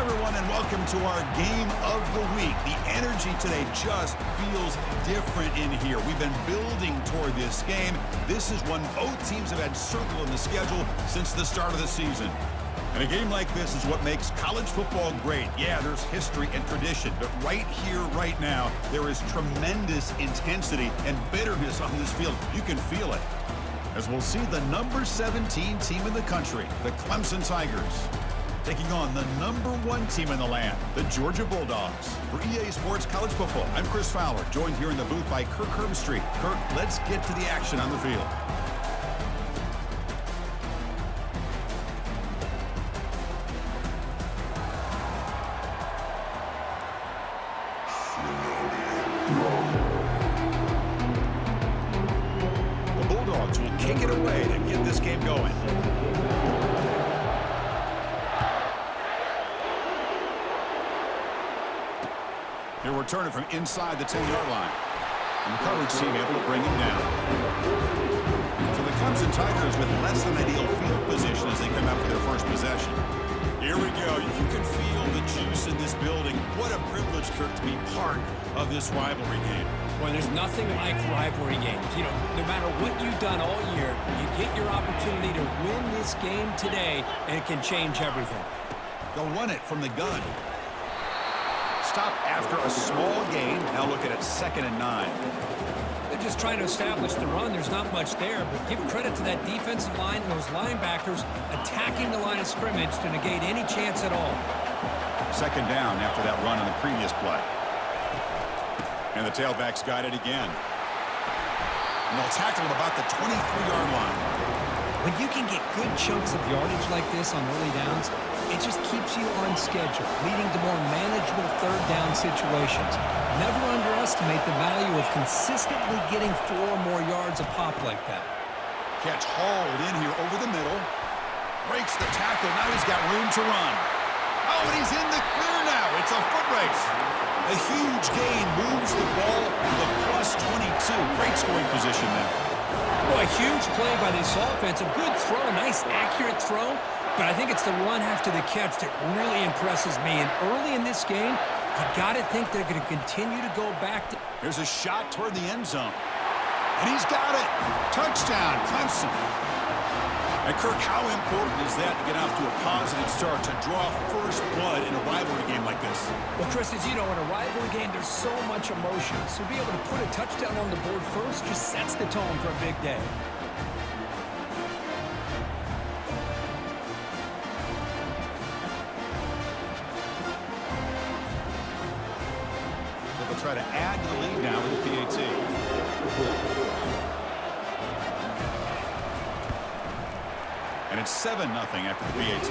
everyone, and welcome to our game of the week. The energy today just feels different in here. We've been building toward this game. This is one both teams have had circled in the schedule since the start of the season. And a game like this is what makes college football great. Yeah, there's history and tradition, but right here, right now, there is tremendous intensity and bitterness on this field. You can feel it. As we'll see the number 17 team in the country, the Clemson Tigers, taking on the number 1 team in the land, the Georgia Bulldogs. For EA Sports College Football, I'm Chris Fowler, joined here in the booth by Kirk Herbstreit. Kirk, let's get to the action on the field. The Bulldogs will kick it away to get this game going. He'll return it from inside the 10-yard line. And the coverage team able to bring him down. So the Clemson Tigers with less than ideal field position as they come out for their first possession. Here we go. You can feel the juice in this building. What a privilege, Kirk, to be part of this rivalry game. Well, there's nothing like rivalry games. You know, no matter what you've done all year, you get your opportunity to win this game today, and it can change everything. They'll run it from the gun. Stop after a small gain. Now look at it, 2nd and 9. They're just trying to establish the run. There's not much there, but give credit to that defensive line and those linebackers attacking the line of scrimmage to negate any chance at all. 2nd down after that run on the previous play. And the tailback's got it again. And they'll tackle him about the 23-yard line. When you can get good chunks of yardage like this on early downs, it just keeps you on schedule, leading to more manageable third down situations. Never underestimate the value of consistently getting 4 or more yards a pop like that. Catch hauled in here over the middle. Breaks the tackle. Now he's got room to run. Oh, and he's in the clear now. It's a foot race. A huge gain moves the ball to the +22. Great scoring position there. Boy, a huge play by this offense. A good throw, a nice accurate throw. But I think it's the run after the catch that really impresses me. And early in this game, you got to think they're going to continue to go back. Here's a shot toward the end zone. And he's got it. Touchdown, Clemson. And Kirk, how important is that to get off to a positive start, to draw first blood in a rivalry game like this? Well, Chris, as you know, in a rivalry game, there's so much emotion. So to be able to put a touchdown on the board first just sets the tone for a big day. Try to add to the lead now with the PAT. And it's 7-0 after the PAT.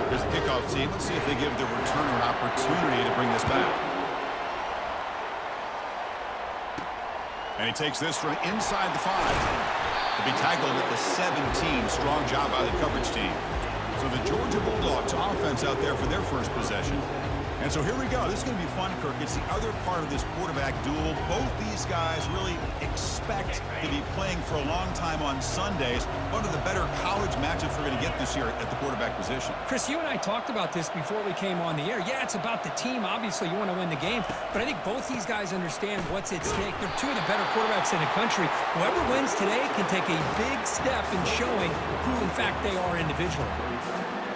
Here's the kickoff team. Let's see if they give the returner an opportunity to bring this back. And he takes this from inside the 5 to be tackled at the 17. Strong job by the coverage team. So the Georgia Bulldogs offense out there for their first possession. And so here we go. This is going to be fun, Kirk. It's the other part of this quarterback duel. Both these guys really expect to be playing for a long time on Sundays. One of the better college matchups we're going to get this year at the quarterback position. Chris, you and I talked about this before we came on the air. Yeah, it's about the team. Obviously, you want to win the game. But I think both these guys understand what's at stake. They're 2 of the better quarterbacks in the country. Whoever wins today can take a big step in showing who, in fact, they are individually.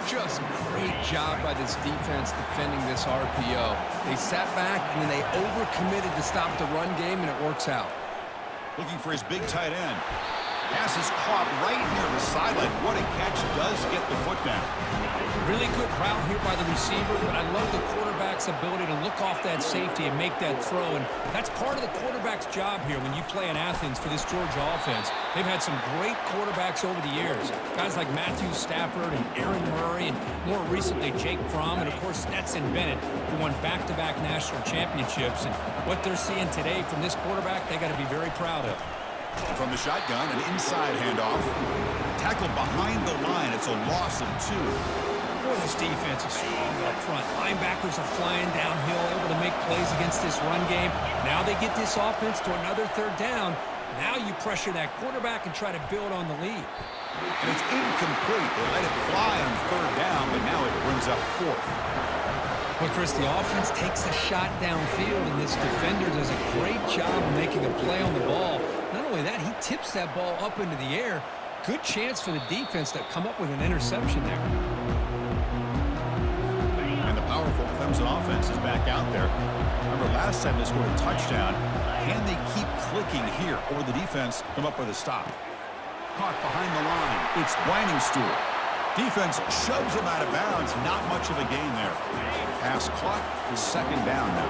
Just great job by this defense defending this RPO. They sat back, and then they overcommitted to stop the run game, and it works out. Looking for his big tight end. Pass is caught right near the sideline. What a catch. Does get the foot down. Really good route here by the receiver, but I love the quarterback's ability to look off that safety and make that throw. And that's part of the quarterback's job here when you play in Athens for this Georgia offense. They've had some great quarterbacks over the years. Guys like Matthew Stafford and Aaron Murray, and more recently Jake Fromm, and of course Stetson Bennett, who won back-to-back national championships. And what they're seeing today from this quarterback, they got to be very proud of. From the shotgun, an inside handoff. Tackled behind the line. It's a loss of 2. Boy, this defense is strong up front. Linebackers are flying downhill, able to make plays against this run game. Now they get this offense to another 3rd down. Now you pressure that quarterback and try to build on the lead. And it's incomplete. They let it fly on third down, but now it brings up fourth. Well, Chris, the offense takes a shot downfield, and this defender does a great job of making a play on the ball. Not only that, he tips that ball up into the air. Good chance for the defense to come up with an interception there. And the powerful Clemson offense is back out there. Remember, last time they scored a touchdown. Can they keep clicking here, or the defense come up with a stop? Caught behind the line. It's Stool. Defense shoves him out of bounds. Not much of a gain there. Pass caught. Second down now.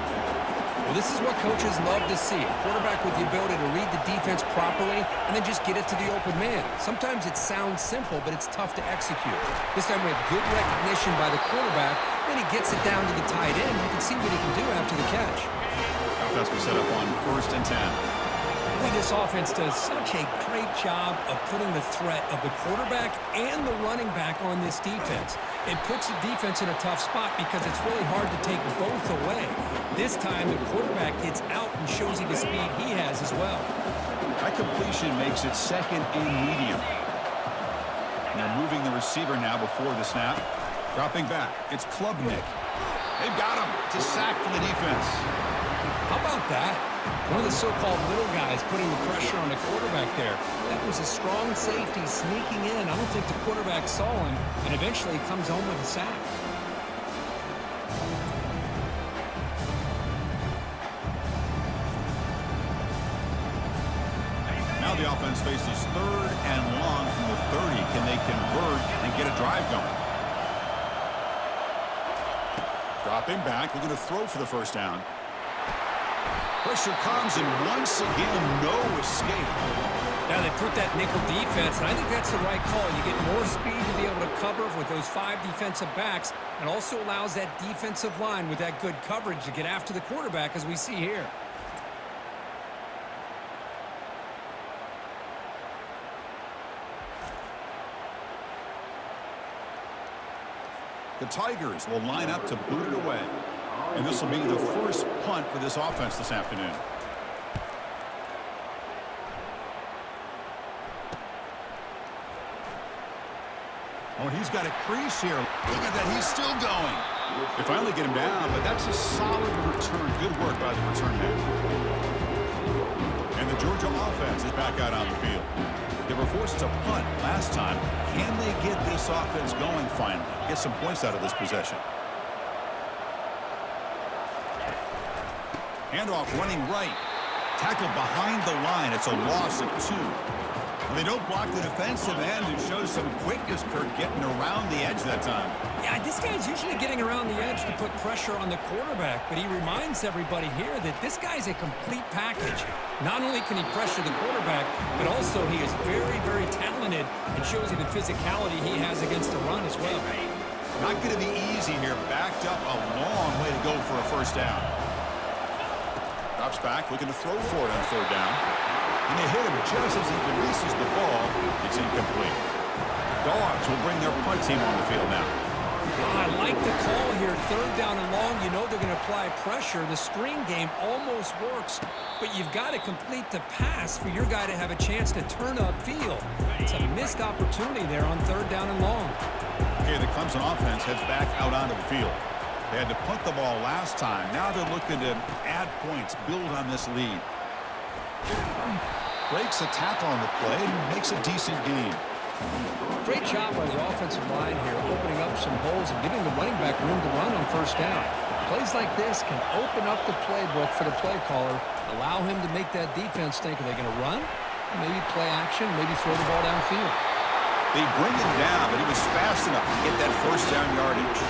Well, this is what coaches love to see. A quarterback with the ability to read the defense properly and then just get it to the open man. Sometimes it sounds simple, but it's tough to execute. This time we have good recognition by the quarterback. Then he gets it down to the tight end. You can see what he can do after the catch. Offense was set up on 1st and 10. This offense does such a great job of putting the threat of the quarterback and the running back on this defense. It puts the defense in a tough spot because it's really hard to take both away. This time, the quarterback gets out and shows you the speed he has as well. That completion makes it 2nd and medium. They're moving the receiver now before the snap. Dropping back. It's Klubnik. They've got him to sack for the defense. How about that? One of the so-called little guys putting the pressure on the quarterback there. That was a strong safety sneaking in. I don't think the quarterback saw him, and eventually comes home with a sack. Now the offense faces 3rd and long from the 30. Can they convert and get a drive going? Dropping back. We're going to throw for the first down. Pressure comes, and once again, no escape. Now they put that nickel defense, and I think that's the right call. You get more speed to be able to cover with those 5 defensive backs, and also allows that defensive line with that good coverage to get after the quarterback, as we see here. The Tigers will line up to boot it away. And this will be the first punt for this offense this afternoon. Oh, he's got a crease here. Look at that. He's still going. They finally get him down, but that's a solid return. Good work by the return man. And the Georgia offense is back out on the field. They were forced to punt last time. Can they get this offense going finally? Get some points out of this possession. Handoff running right. Tackle behind the line. It's a loss of 2. And they don't block the defensive end. It shows some quickness, Kirk, getting around the edge that time. Yeah, this guy's usually getting around the edge to put pressure on the quarterback, but he reminds everybody here that this guy's a complete package. Not only can he pressure the quarterback, but also he is very, very talented and shows you the physicality he has against the run as well. Not going to be easy here. Backed up a long way to go for a first down. Drops back, looking to throw for it on 3rd down. And they hit him just as he releases the ball. It's incomplete. Dogs will bring their punt team on the field now. I like the call here. 3rd down and long. You know they're going to apply pressure. The screen game almost works, but you've got to complete the pass for your guy to have a chance to turn upfield. It's a missed opportunity there on 3rd down and long. Okay, the Clemson offense heads back out onto the field. They had to punt the ball last time. Now they're looking to add points, build on this lead. Breaks a tackle on the play and makes a decent gain. Great job by the offensive line here, opening up some holes and giving the running back room to run on 1st down. Plays like this can open up the playbook for the play caller, allow him to make that defense think, are they going to run? Maybe play action, maybe throw the ball downfield. They bring him down, but he was fast enough to get that 1st down yardage.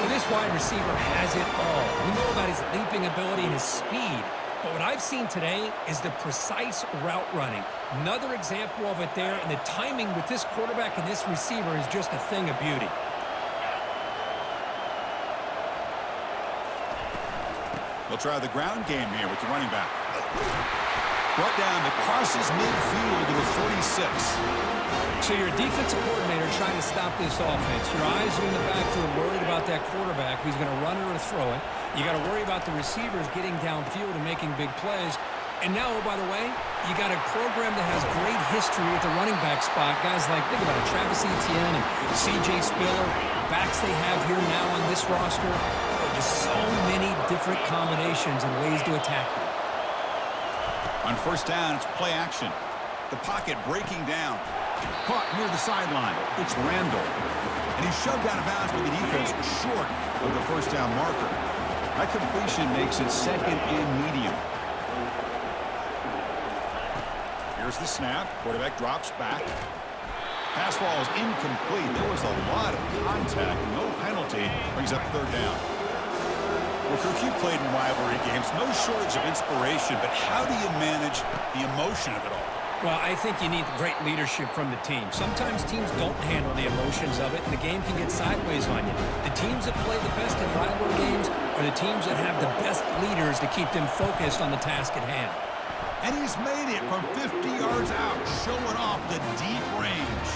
Well, this wide receiver has it all. We know about his leaping ability and his speed. But what I've seen today is the precise route running. Another example of it there, and the timing with this quarterback and this receiver is just a thing of beauty. They'll try the ground game here with the running back. Brought down to crosses midfield to the 46. So you're a defensive coordinator trying to stop this offense. Your eyes are in the backfield, worried about that quarterback who's going to run it or throw it. You got to worry about the receivers getting downfield and making big plays. And now, oh, by the way, you got a program that has great history at the running back spot. Guys like, think about it, Travis Etienne and C.J. Spiller, backs they have here now on this roster. Just so many different combinations and ways to attack you. On first down, it's play action. The pocket breaking down. Caught near the sideline. It's Randall. And he's shoved out of bounds with the defense short of the first down marker. That completion makes it second and medium. Here's the snap. Quarterback drops back. Pass ball is incomplete. There was a lot of contact. No penalty. Brings up third down. Well, Kirk, you played in rivalry games. No shortage of inspiration, but how do you manage the emotion of it all? Well, I think you need great leadership from the team. Sometimes teams don't handle the emotions of it, and the game can get sideways on you. The teams that play the best in rivalry games are the teams that have the best leaders to keep them focused on the task at hand. And he's made it from 50 yards out, showing off the deep range.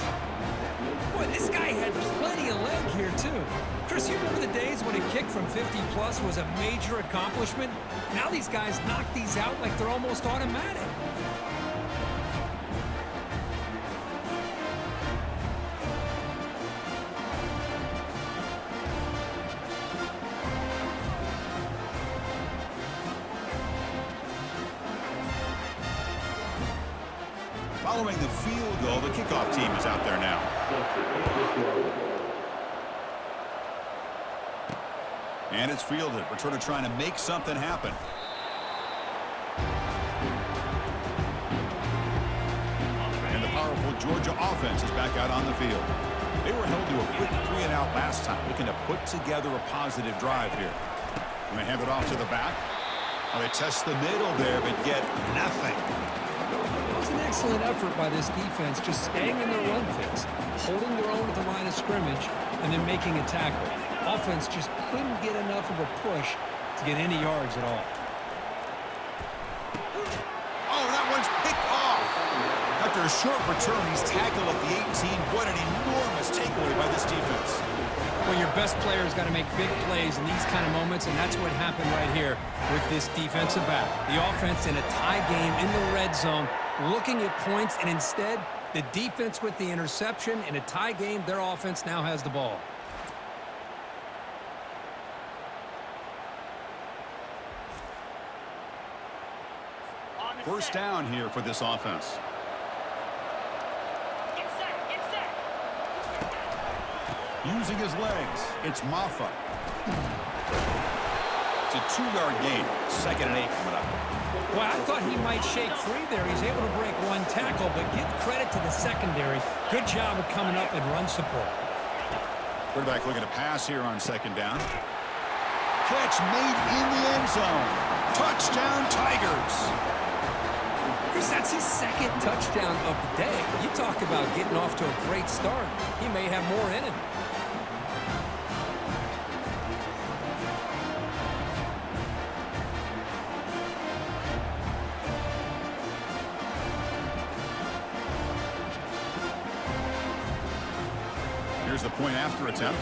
Boy, this guy had plenty of leg here, too. Chris, you remember the days when a kick from 50-plus was a major accomplishment? Now these guys knock these out like they're almost automatic. Following the field goal, the kickoff team is out there now. And it's fielded. Returner trying to make something happen. And the powerful Georgia offense is back out on the field. They were held to a quick 3-and-out last time, looking to put together a positive drive here. And they hand it off to the back. Well, they test the middle there, but get nothing. It was an excellent effort by this defense, just staying in their run fits, holding their own at the line of scrimmage, and then making a tackle. Offense just couldn't get enough of a push to get any yards at all. Oh, that one's picked off. After a short return, he's tackled at the 18. What an enormous takeaway by this defense. Well, your best player's got to make big plays in these kind of moments, and that's what happened right here with this defensive back. The offense in a tie game in the red zone, looking at points, and instead, the defense with the interception. In a tie game, their offense now has the ball. First down here for this offense. Using his legs, it's Maffa. It's a 2-yard gain. 2nd and 8 coming up. Well, I thought he might shake free there. He's able to break one tackle, but give credit to the secondary. Good job of coming up and run support. Quarterback looking to pass here on 2nd down. Catch made in the end zone. Touchdown, Tigers. Chris, that's his 2nd touchdown of the day. You talk about getting off to a great start. He may have more in him. Here's the point after attempt.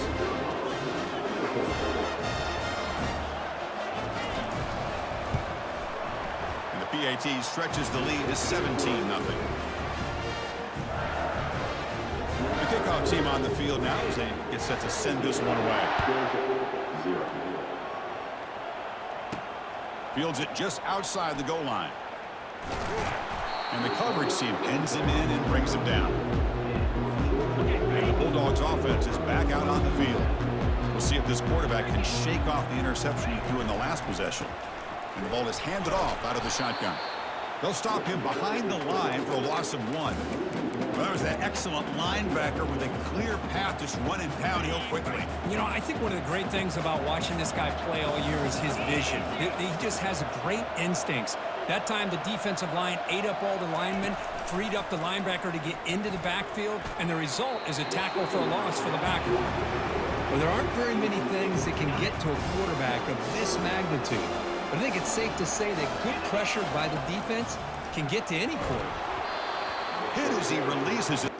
And the PAT stretches the lead to 17-0. The kickoff team on the field now as they get set to send this one away. Fields it just outside the goal line. And the coverage team pins him in and brings him down. And the Bulldogs offense is back out on the field. We'll see if this quarterback can shake off the interception he threw in the last possession. And the ball is handed off out of the shotgun. They'll stop him behind the line for a loss of 1. Well, that was that excellent linebacker with a clear path just running downhill quickly. You know, I think one of the great things about watching this guy play all year is his vision. He just has great instincts. That time, the defensive line ate up all the linemen, freed up the linebacker to get into the backfield, and the result is a tackle for a loss for the backer. Well, there aren't very many things that can get to a quarterback of this magnitude. But I think it's safe to say that good pressure by the defense can get to any quarterback. Hit as he releases it.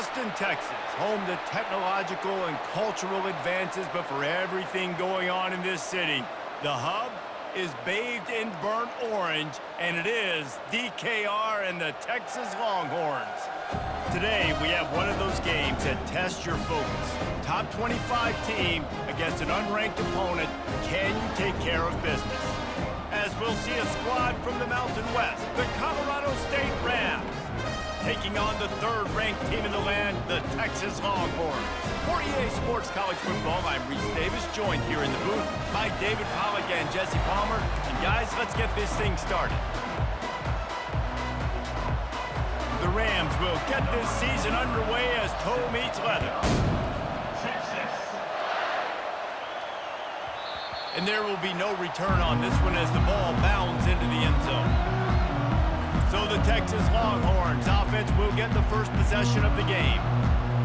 Austin, Texas, home to technological and cultural advances, but for everything going on in this city, the hub is bathed in burnt orange, and it is DKR and the Texas Longhorns. Today, we have one of those games that tests your focus. Top 25 team against an unranked opponent. Can you take care of business? As we'll see a squad from the Mountain West, the Colorado State Rams, taking on the third-ranked team in the land, the Texas Longhorns. For EA Sports College Football, I'm Reese Davis, joined here in the booth by David Pollack and Jesse Palmer. And guys, let's get this thing started. The Rams will get this season underway as toe meets leather. And there will be no return on this one as the ball bounds into the end zone. So the Texas Longhorns offense will get the first possession of the game.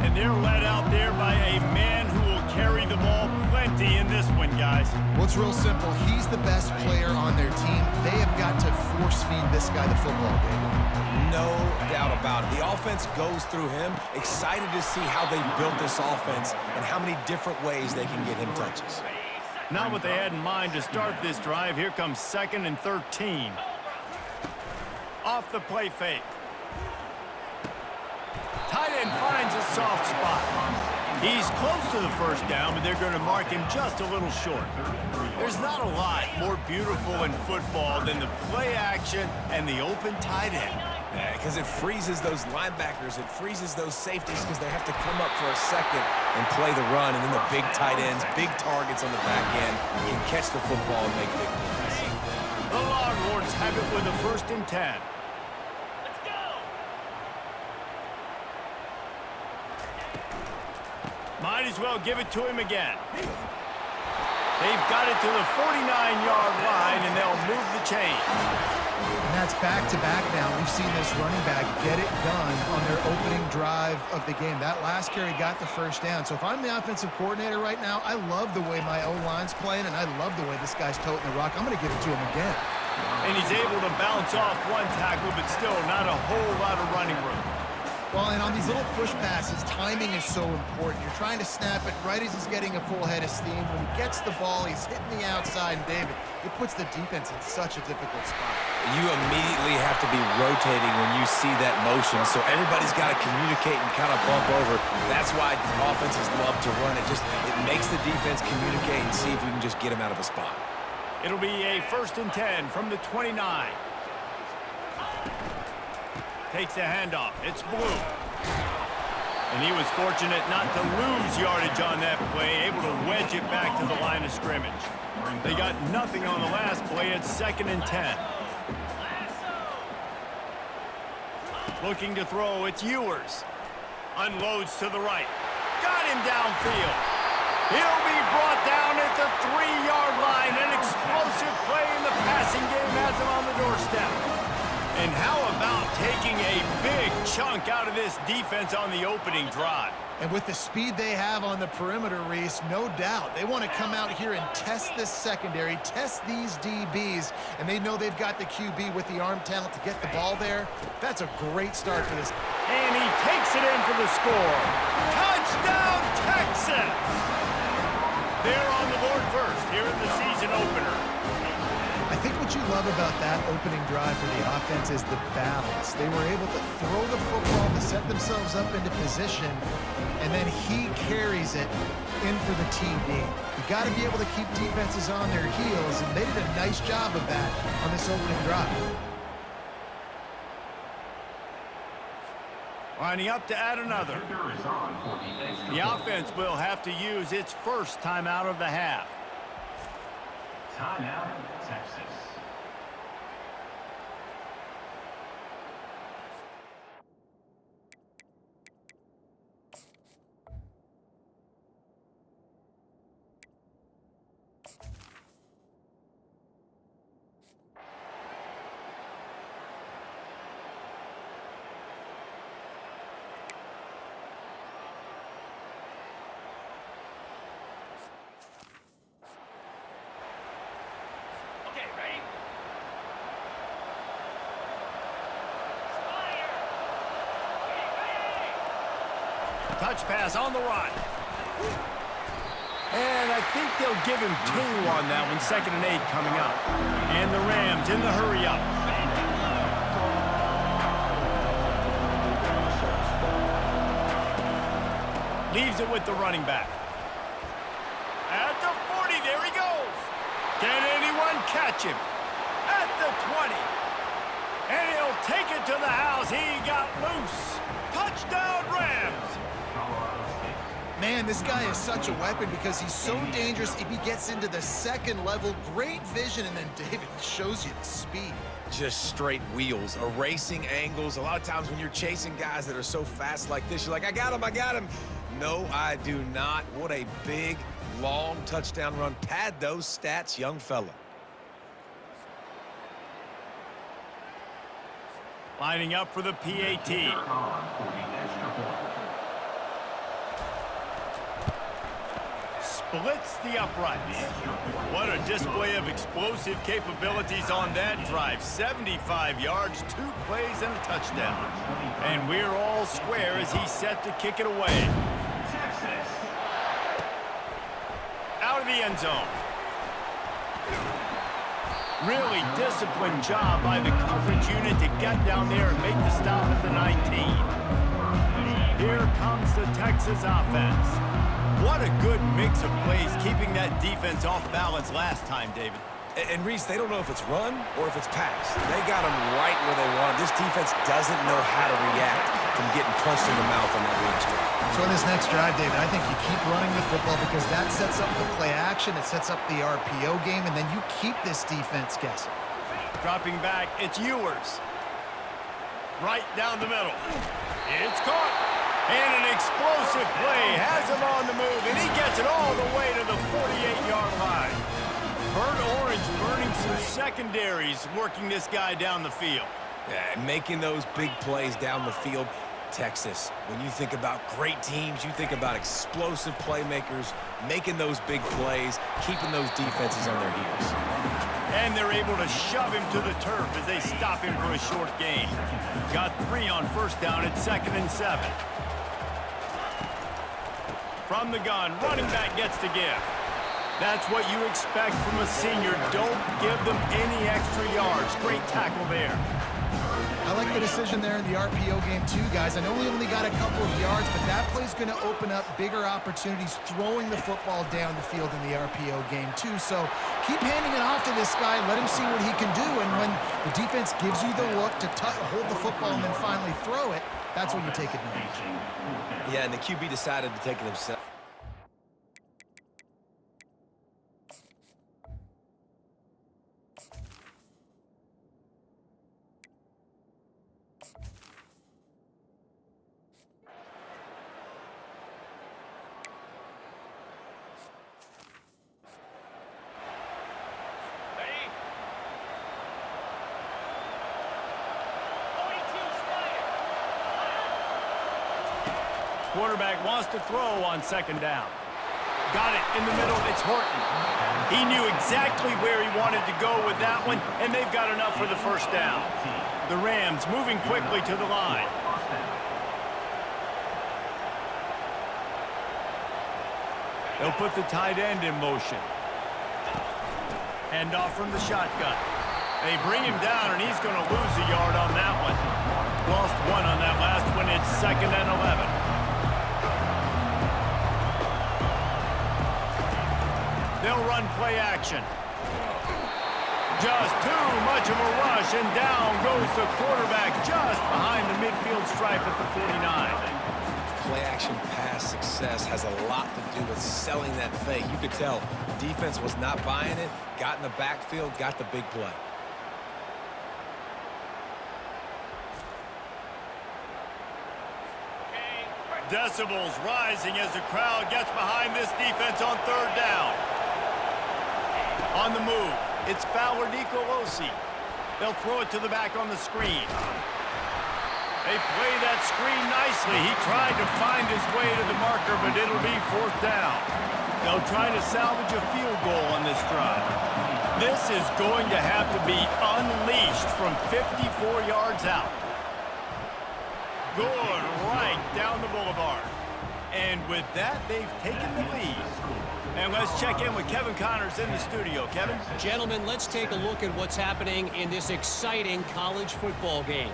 And they're led out there by a man who will carry the ball plenty in this one, guys. Well, it's real simple. He's the best player on their team. They have got to force-feed this guy the football, David. No doubt about it. The offense goes through him. Excited to see how they built this offense and how many different ways they can get him touches. Not what they had in mind to start this drive. Here comes 2nd and 13. Off the play fake. Tight end finds a soft spot. He's close to the first down, but they're going to mark him just a little short. There's not a lot more beautiful in football than the play action and the open tight end. Yeah, because it freezes those linebackers. It freezes those safeties because they have to come up for a second and play the run. And then the big tight ends, big targets on the back end can catch the football and make big plays. The Longhorns have it with a 1st and 10. Might as well give it to him again. They've got it to the 49-yard line, and they'll move the chain. And that's back-to-back now. We've seen this running back get it done on their opening drive of the game. That last carry got the first down. So if I'm the offensive coordinator right now, I love the way my O-line's playing, and I love the way this guy's toting the rock. I'm going to give it to him again. And he's able to bounce off one tackle, but still not a whole lot of running room. Well, and on these little push passes, timing is so important. You're trying to snap it right as he's getting a full head of steam. When he gets the ball, he's hitting the outside, and David, it puts the defense in such a difficult spot. You immediately have to be rotating when you see that motion, so everybody's got to communicate and kind of bump over. That's why offenses love to run it. It makes the defense communicate and see if you can just get him out of a spot. It'll be a 1st and 10 from the 29. Takes the handoff. It's Blue. And he was fortunate not to lose yardage on that play, able to wedge it back to the line of scrimmage. They got nothing on the last play. It's 2nd and 10. Looking to throw. It's Ewers. Unloads to the right. Got him downfield. He'll be brought down at the 3-yard line. An explosive play in the passing game has him on the doorstep. And how about taking a big chunk out of this defense on the opening drive? And with the speed they have on the perimeter, Reese, no doubt, they want to come out here and test this secondary, test these DBs, and they know they've got the QB with the arm talent to get the ball there. That's a great start for this. And he takes it in for the score. Touchdown, Texas! They're on the board first here in the season opener. I think what you love about that opening drive for the offense is the balance. They were able to throw the football to set themselves up into position, and then he carries it in for the TD. You got to be able to keep defenses on their heels, and they did a nice job of that on this opening drive. Lining up to add another. The offense will have to use its first timeout of the half. Timeout, Texas. Okay, ready? Touch pass on the run. And I think they'll give him 2 on that one. 2nd and 8 coming up. And the Rams in the hurry-up. Leaves it with the running back. At the 40, there he goes. Can anyone catch him? At the 20. And he'll take it to the house. He got loose. Touchdown, Rams. Man, this guy is such a weapon because he's so dangerous if he gets into the 2nd level. Great vision, and then David shows you the speed. Just straight wheels, erasing angles. A lot of times when you're chasing guys that are so fast like this, you're like, I got him, I got him. No, I do not. What a big, long touchdown run. Pad those stats, young fella. Lining up for the PAT. Splits the uprights. What a display of explosive capabilities on that drive. 75 yards, 2 plays, and a touchdown. And we're all square as he's set to kick it away. Out of the end zone. Really disciplined job by the coverage unit to get down there and make the stop at the 19. Here comes the Texas offense. What a good mix of plays, keeping that defense off balance last time, David. And Reese, they don't know if it's run or if it's pass. They got them right where they want. This defense doesn't know how to react from getting punched in the mouth on that last drive. So in this next drive, David, I think you keep running the football because that sets up the play action, it sets up the RPO game, and then you keep this defense guessing. Dropping back, it's Ewers. Right down the middle. It's caught. And an explosive play has him on the move, and he gets it all the way to the 48-yard line. Burnt Orange burning some secondaries, working this guy down the field. Yeah, making those big plays down the field. Texas, when you think about great teams, you think about explosive playmakers, making those big plays, keeping those defenses on their heels. And they're able to shove him to the turf as they stop him for a short gain. Got 3 on 1st down at 2nd and 7. From the gun, running back gets to give. That's what you expect from a senior. Don't give them any extra yards. Great tackle there. I like the decision there in the RPO game too, guys. I know we only got a couple of yards, but that play's going to open up bigger opportunities throwing the football down the field in the RPO game too. So keep handing it off to this guy. Let him see what he can do. And when the defense gives you the look to hold the football and then finally throw it, that's when you take advantage. Yeah, and the QB decided to take it himself. Quarterback wants to throw on 2nd down. Got it in the middle. It's Horton. He knew exactly where he wanted to go with that one, and they've got enough for the 1st down. The Rams moving quickly to the line. They'll put the tight end in motion. Hand off from the shotgun. They bring him down, and he's going to lose a yard on that one. Lost 1 on that last one. It's 2nd and 11. They'll run play action. Just too much of a rush, and down goes the quarterback just behind the midfield stripe at the 49. Play action pass success has a lot to do with selling that fake. You could tell defense was not buying it, got in the backfield, got the big play. Decibels rising as the crowd gets behind this defense on 3rd down. On the move, it's Fowler Nicolosi. They'll throw it to the back on the screen. They play that screen nicely. He tried to find his way to the marker, but it'll be 4th down. They'll try to salvage a field goal on this drive. This is going to have to be unleashed from 54 yards out. Good right down the boulevard. And with that, they've taken the lead. And let's check in with Kevin Connors in the studio. Kevin? Gentlemen, let's take a look at what's happening in this exciting college football game.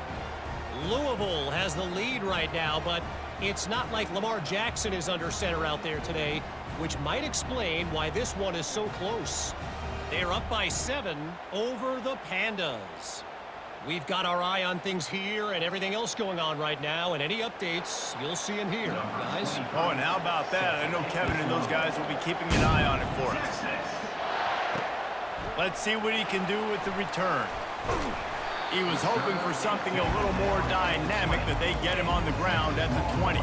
Louisville has the lead right now, but it's not like Lamar Jackson is under center out there today, which might explain why this one is so close. They're up by 7 over the Pandas. We've got our eye on things here and everything else going on right now, and any updates, you'll see them here, guys. Oh, and how about that? I know Kevin and those guys will be keeping an eye on it for us. Let's see what he can do with the return. He was hoping for something a little more dynamic, that they get him on the ground at the 20.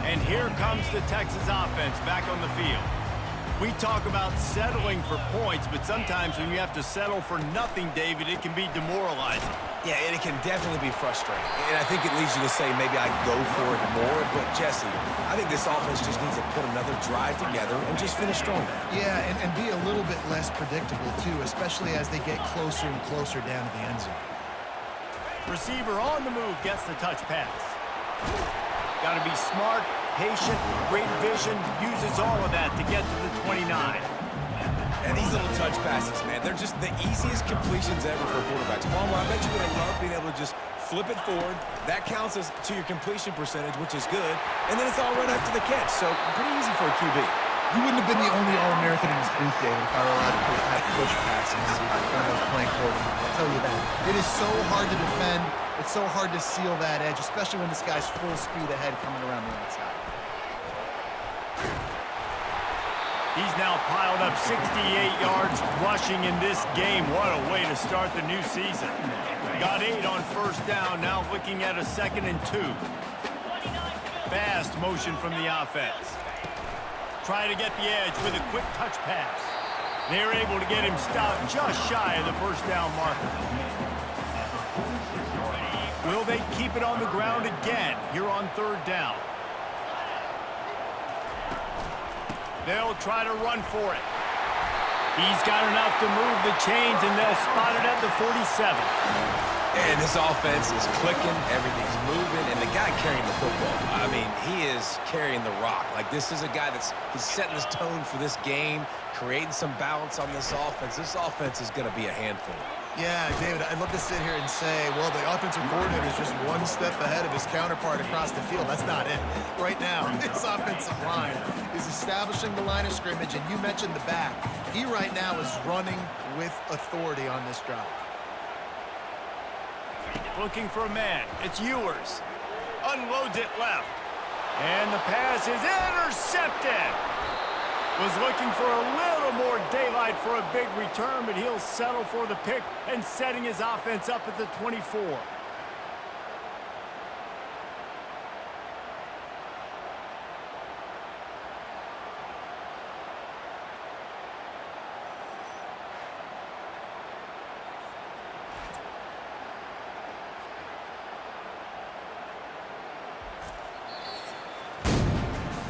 And here comes the Texas offense back on the field. We talk about settling for points, but sometimes when you have to settle for nothing, David, it can be demoralizing. Yeah, and it can definitely be frustrating. And I think it leads you to say maybe I go for it more. But, Jesse, I think this offense just needs to put another drive together and just finish strong. Yeah, and be a little bit less predictable, too, especially as they get closer and closer down to the end zone. Receiver on the move gets the touch pass. Got to be smart, patient, great vision, uses all of that to get to the 29. And these little touch passes, man, they're just the easiest completions ever for quarterbacks. Palmer, I bet you would have loved being able to just flip it forward. That counts as to your completion percentage, which is good. And then it's all right after the catch, so pretty easy for a QB. You wouldn't have been the only All-American in his booth, David, if I were allowed to have push passes when I was playing quarterback. I'll tell you that. It is so hard to defend. It's so hard to seal that edge, especially when this guy's full speed ahead coming around the outside. He's now piled up 68 yards rushing in this game. What a way to start the new season. Got 8 on first down, now looking at a 2nd and 2. Fast motion from the offense. Try to get the edge with a quick touch pass. They're able to get him stopped just shy of the first down marker. Will they keep it on the ground again here on 3rd down? They'll try to run for it. He's got enough to move the chains, and they'll spot it at the 47. And this offense is clicking, everything's moving, and the guy carrying the football, I mean, he is carrying the rock. Like, this is a guy he's setting his tone for this game, creating some balance on this offense. This offense is going to be a handful. Yeah, David, I'd love to sit here and say, well, the offensive coordinator is just one step ahead of his counterpart across the field. That's not it. Right now, this offensive line is establishing the line of scrimmage, and you mentioned the back. He right now is running with authority on this drive. Looking for a man. It's Ewers. Unloads it left. And the pass is intercepted. Was looking for a little more daylight for a big return, but he'll settle for the pick and setting his offense up at the 24.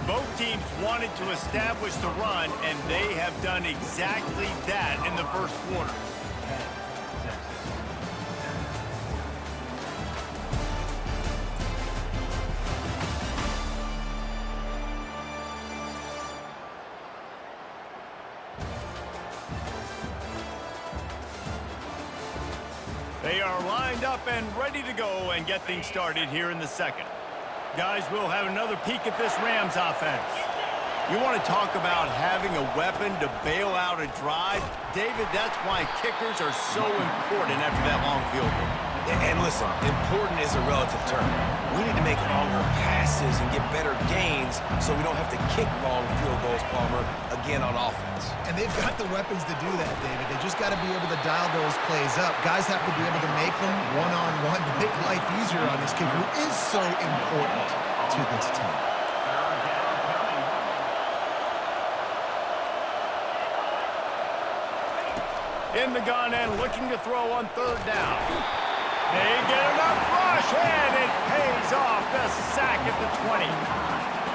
Both teams wanted to establish the run, and they have done exactly that in the first quarter. They are lined up and ready to go and get things started here in the second. Guys, we'll have another peek at this Rams offense. You want to talk about having a weapon to bail out a drive? David, that's why kickers are so important after that long field goal. And listen, important is a relative term. We need to make longer passes and get better gains so we don't have to kick long field goals, Palmer, again on offense. And they've got the weapons to do that, David. They just got to be able to dial those plays up. Guys have to be able to make them one-on-one to make life easier on this kid who is so important to this team. In the gun and looking to throw on 3rd down. They get enough rush, and it pays off. The sack at the 20.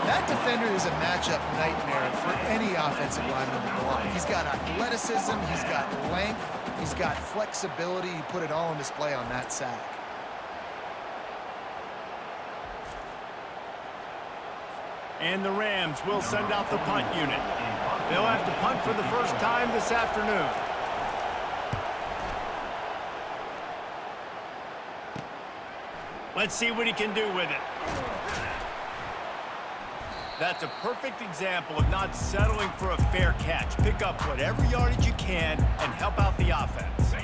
That defender is a matchup nightmare for any offensive lineman to block. He's got athleticism, he's got length, he's got flexibility. He put it all on display on that sack. And the Rams will send out the punt unit. They'll have to punt for the first time this afternoon. Let's see what he can do with it. That's a perfect example of not settling for a fair catch. Pick up whatever yardage you can and help out the offense.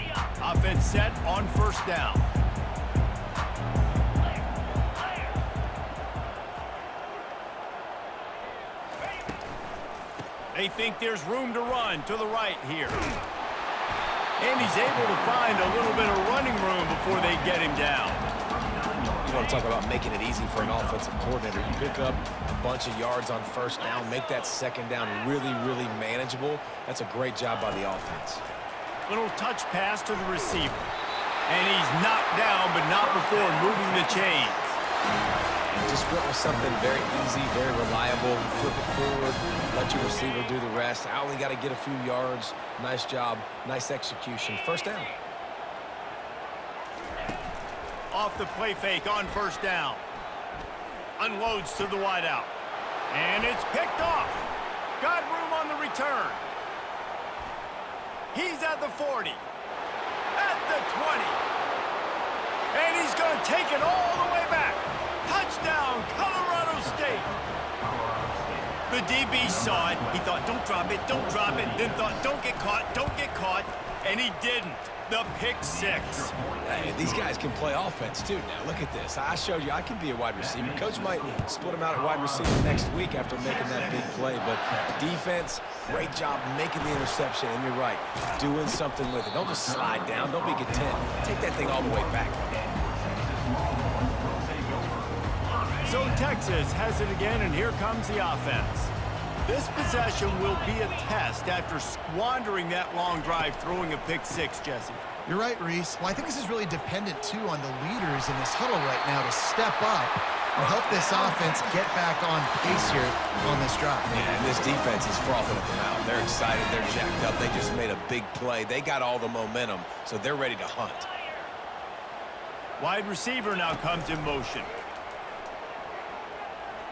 Offense set on first down. They think there's room to run to the right here. And he's able to find a little bit of running room before they get him down. You want to talk about making it easy for an offensive coordinator. You pick up a bunch of yards on first down, make that second down really, really manageable. That's a great job by the offense. Little touch pass to the receiver. And he's knocked down, but not before moving the chains. And just went with something very easy, very reliable. Flip it forward, let your receiver do the rest. I only got to get a few yards. Nice job, nice execution. First down. Off the play fake on first down. Unloads to the wideout. And it's picked off. Got room on the return. He's at the 40. At the 20. And he's going to take it all the way back. Touchdown, Colorado State. The DB saw it. He thought, don't drop it, don't drop it. Then thought, don't get caught, don't get caught. And he didn't. The pick six. Hey, these guys can play offense, too. Now, look at this. I showed you I can be a wide receiver. Coach might split him out at wide receiver next week after making that big play. But defense, great job making the interception. And you're right, doing something with it. Don't just slide down. Don't be content. Take that thing all the way back. So Texas has it again, and here comes the offense. This possession will be a test after squandering that long drive, throwing a pick six, Jesse. You're right, Reese. Well, I think this is really dependent, too, on the leaders in this huddle right now to step up and help this offense get back on pace here on this drive. Yeah, and this defense is frothing at the mouth. They're excited. They're jacked up. They just made a big play. They got all the momentum, so they're ready to hunt. Wide receiver now comes in motion.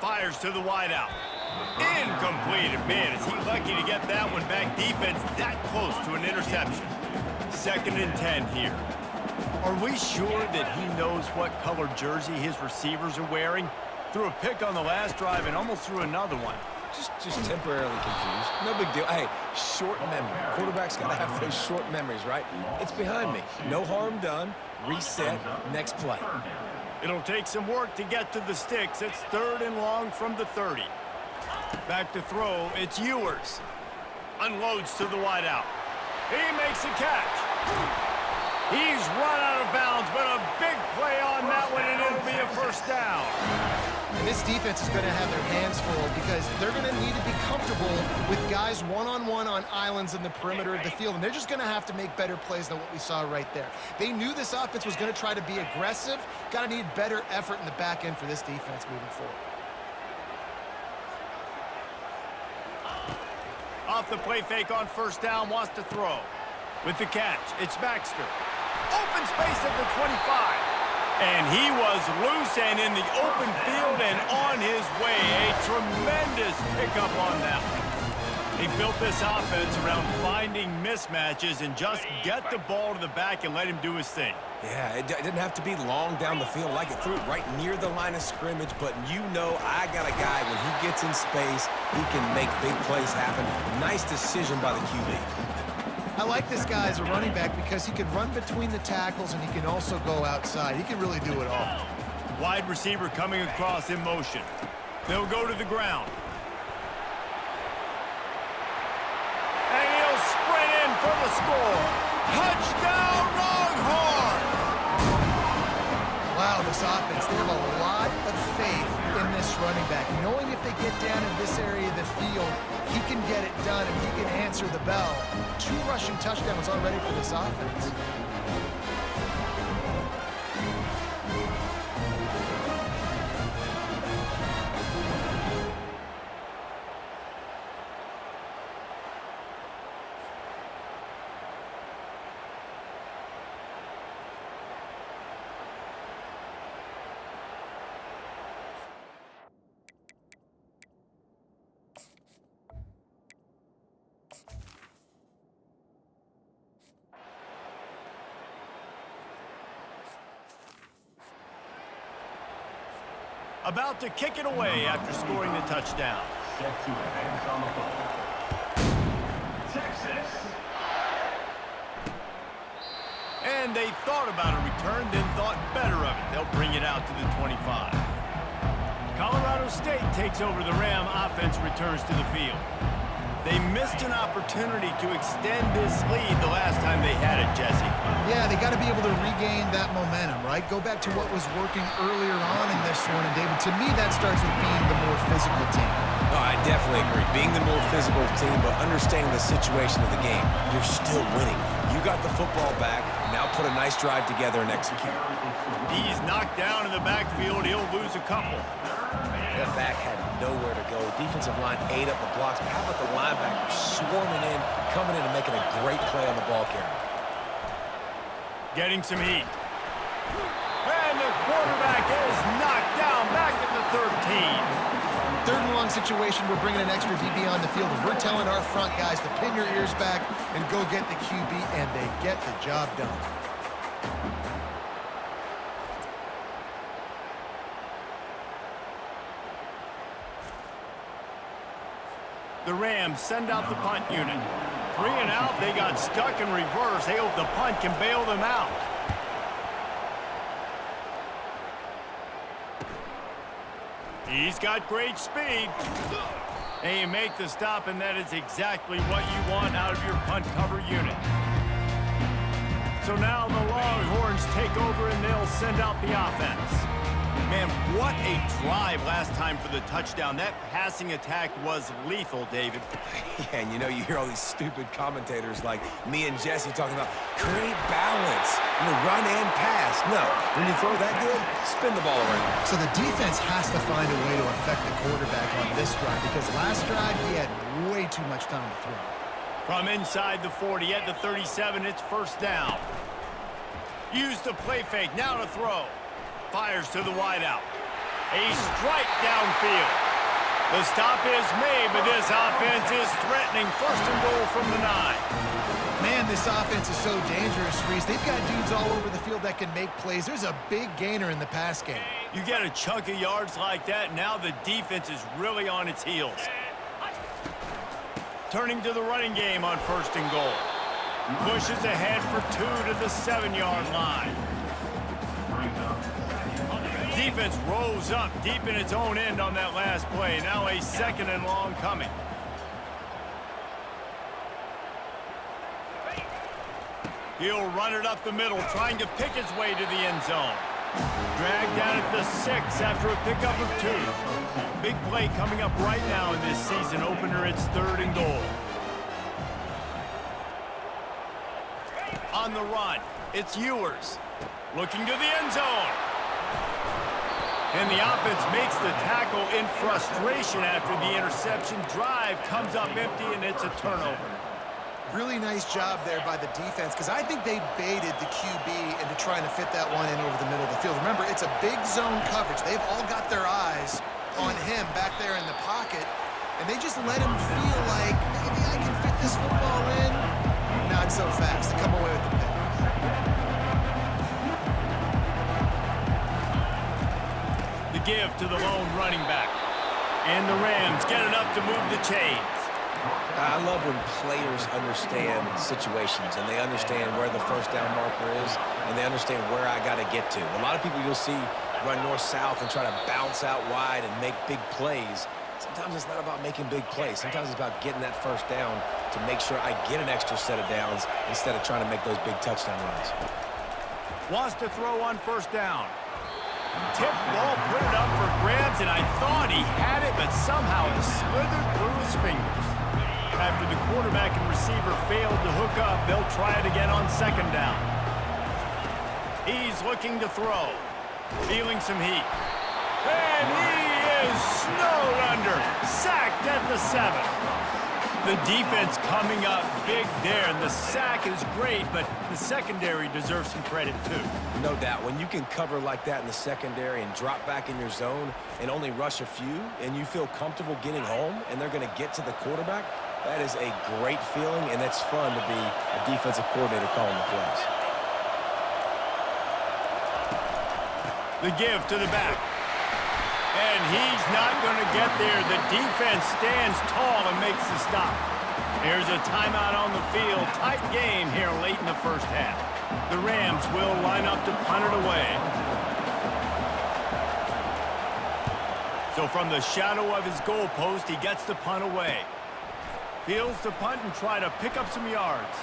Fires to the wideout. Incomplete. Man, is he lucky to get that one back. Defense that close to an interception. 2nd and 10 here. Are we sure that he knows what color jersey his receivers are wearing? Threw a pick on the last drive and almost threw another one. Just temporarily confused. No big deal. Hey, short memory. Quarterback's got to have those short memories, right? It's behind me. No harm done. Reset. Next play. It'll take some work to get to the sticks. It's 3rd and long from the 30. Back to throw. It's Ewers. Unloads to the wideout. He makes a catch. He's run out of bounds, but a big play on that one, and it'll be a first down. And this defense is going to have their hands full because they're going to need to be comfortable with guys one-on-one on islands in the perimeter of the field, and they're just going to have to make better plays than what we saw right there. They knew this offense was going to try to be aggressive. Got to need better effort in the back end for this defense moving forward. Off the play fake on first down, wants to throw. With the catch, it's Baxter. Open space at the 25. And he was loose and in the open field and on his way. A tremendous pickup on that one. They built this offense around finding mismatches and just get the ball to the back and let him do his thing. Yeah, it didn't have to be long down the field. Like it threw it right near the line of scrimmage, but you know I got a guy, when he gets in space, he can make big plays happen. Nice decision by the QB. I like this guy as a running back because he can run between the tackles and he can also go outside. He can really do it all. Wide receiver coming across in motion. They'll go to the ground. And he'll sprint in for the score. Touchdown, Longhorns! Wow, this offense, they have a lot of faith in this running back. Knowing if they get down in this area of the field, he can get it done and he can answer the bell. 2 rushing touchdowns already for this offense. About to kick it away after scoring the touchdown. Set to advance on the ball. Texas. And they thought about a return, then thought better of it. They'll bring it out to the 25. Colorado State takes over. The Ram offense returns to the field. They missed an opportunity to extend this lead the last time they had it, Jesse. Yeah, they got to be able to regain that momentum, right? Go back to what was working earlier on in this one. And, David, to me, that starts with being the more physical team. No, I definitely agree. Being the more physical team, but understanding the situation of the game. You're still winning. You got the football back. Now put a nice drive together and execute. He's knocked down in the backfield. He'll lose a couple. That back had nowhere to go. Defensive line ate up the blocks. But how about the linebackers swarming in, coming in and making a great play on the ball carrier? Getting some heat. And the quarterback is knocked down back at the 13. 3rd and long situation, we're bringing an extra DB on the field, and we're telling our front guys to pin your ears back and go get the QB, and they get the job done. The Rams send out the punt unit. 3 and out, they got stuck in reverse. They hope the punt can bail them out. He's got great speed. And you make the stop, and that is exactly what you want out of your punt cover unit. So now the Longhorns take over, and they'll send out the offense. Man, what a drive last time for the touchdown. That passing attack was lethal, David. Yeah, and you hear all these stupid commentators like me and Jesse talking about create balance, run and pass. No, when you throw that good, spin the ball around. So the defense has to find a way to affect the quarterback on this drive, because last drive he had way too much time to throw. From inside the 40 at the 37, it's 1st down. Use the play fake, now to throw. Fires to the wideout. A strike downfield. The stop is made, but this offense is threatening. 1st and goal from the 9. Man, this offense is so dangerous, Reese. They've got dudes all over the field that can make plays. There's a big gainer in the pass game. You get a chunk of yards like that, now the defense is really on its heels. Turning to the running game on 1st and goal. Pushes ahead for 2 to the 7-yard line. Defense rose up deep in its own end on that last play. Now a 2nd and long coming. He'll run it up the middle, trying to pick his way to the end zone. Dragged down at the 6 after a pickup of 2. Big play coming up right now in this season opener. It's 3rd and goal. On the run, it's Ewers. Looking to the end zone. And the offense makes the tackle in frustration after the interception. Drive comes up empty, and it's a turnover. Really nice job there by the defense, because I think they baited the QB into trying to fit that one in over the middle of the field. Remember, it's a big zone coverage. They've all got their eyes on him back there in the pocket, and they just let him feel like, maybe I can fit this football in. Not so fast. They come away with the pick. The give to the lone running back. And the Rams get enough to move the chains. I love when players understand situations and they understand where the 1st down marker is and they understand where I got to get to. A lot of people you'll see run north-south and try to bounce out wide and make big plays. Sometimes it's not about making big plays. Sometimes it's about getting that 1st down to make sure I get an extra set of downs instead of trying to make those big touchdown runs. Wants to throw on 1st down. Tip ball, put it up for grabs, and I thought he had it, but somehow it slithered through his fingers. After the quarterback and receiver failed to hook up, they'll try it again on 2nd down. He's looking to throw. Feeling some heat. And he is snowed under. Sacked at the 7. The defense coming up big there, and the sack is great, but the secondary deserves some credit too. No doubt. When you can cover like that in the secondary and drop back in your zone and only rush a few, and you feel comfortable getting home, and they're going to get to the quarterback, that is a great feeling, and it's fun to be a defensive coordinator calling the plays. The give to the back. And he's not going to get there. The defense stands tall and makes the stop. Here's a timeout on the field. Tight game here late in the first half. The Rams will line up to punt it away. So from the shadow of his goalpost, he gets the punt away. Fields to punt and try to pick up some yards.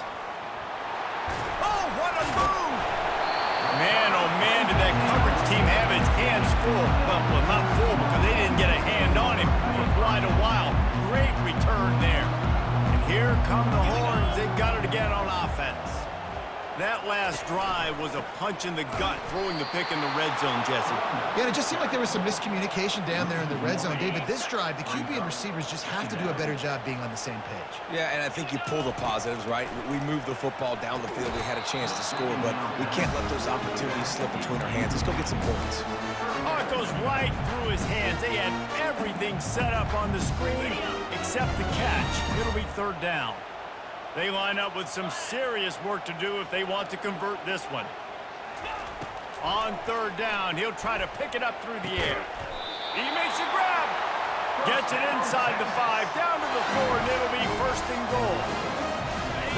Oh, what a move! Man, oh man, did that coverage team have its hands full. Well, not full because they didn't get a hand on him for quite a while. Great return there. And here come the Horns. They've got it again on offense. That last drive was a punch in the gut, throwing the pick in the red zone, Jesse. Yeah, it just seemed like there was some miscommunication down there in the red zone. David, this drive, the QB and receivers just have to do a better job being on the same page. Yeah, and I think you pull the positives, right? We moved the football down the field. We had a chance to score, but we can't let those opportunities slip between our hands. Let's go get some points. Oh, it goes right through his hands. They had everything set up on the screen except the catch. It'll be third down. They line up with some serious work to do if they want to convert this one. On third down, he'll try to pick it up through the air. He makes a grab. Gets it inside the 5, down to the 4, and it'll be first and goal.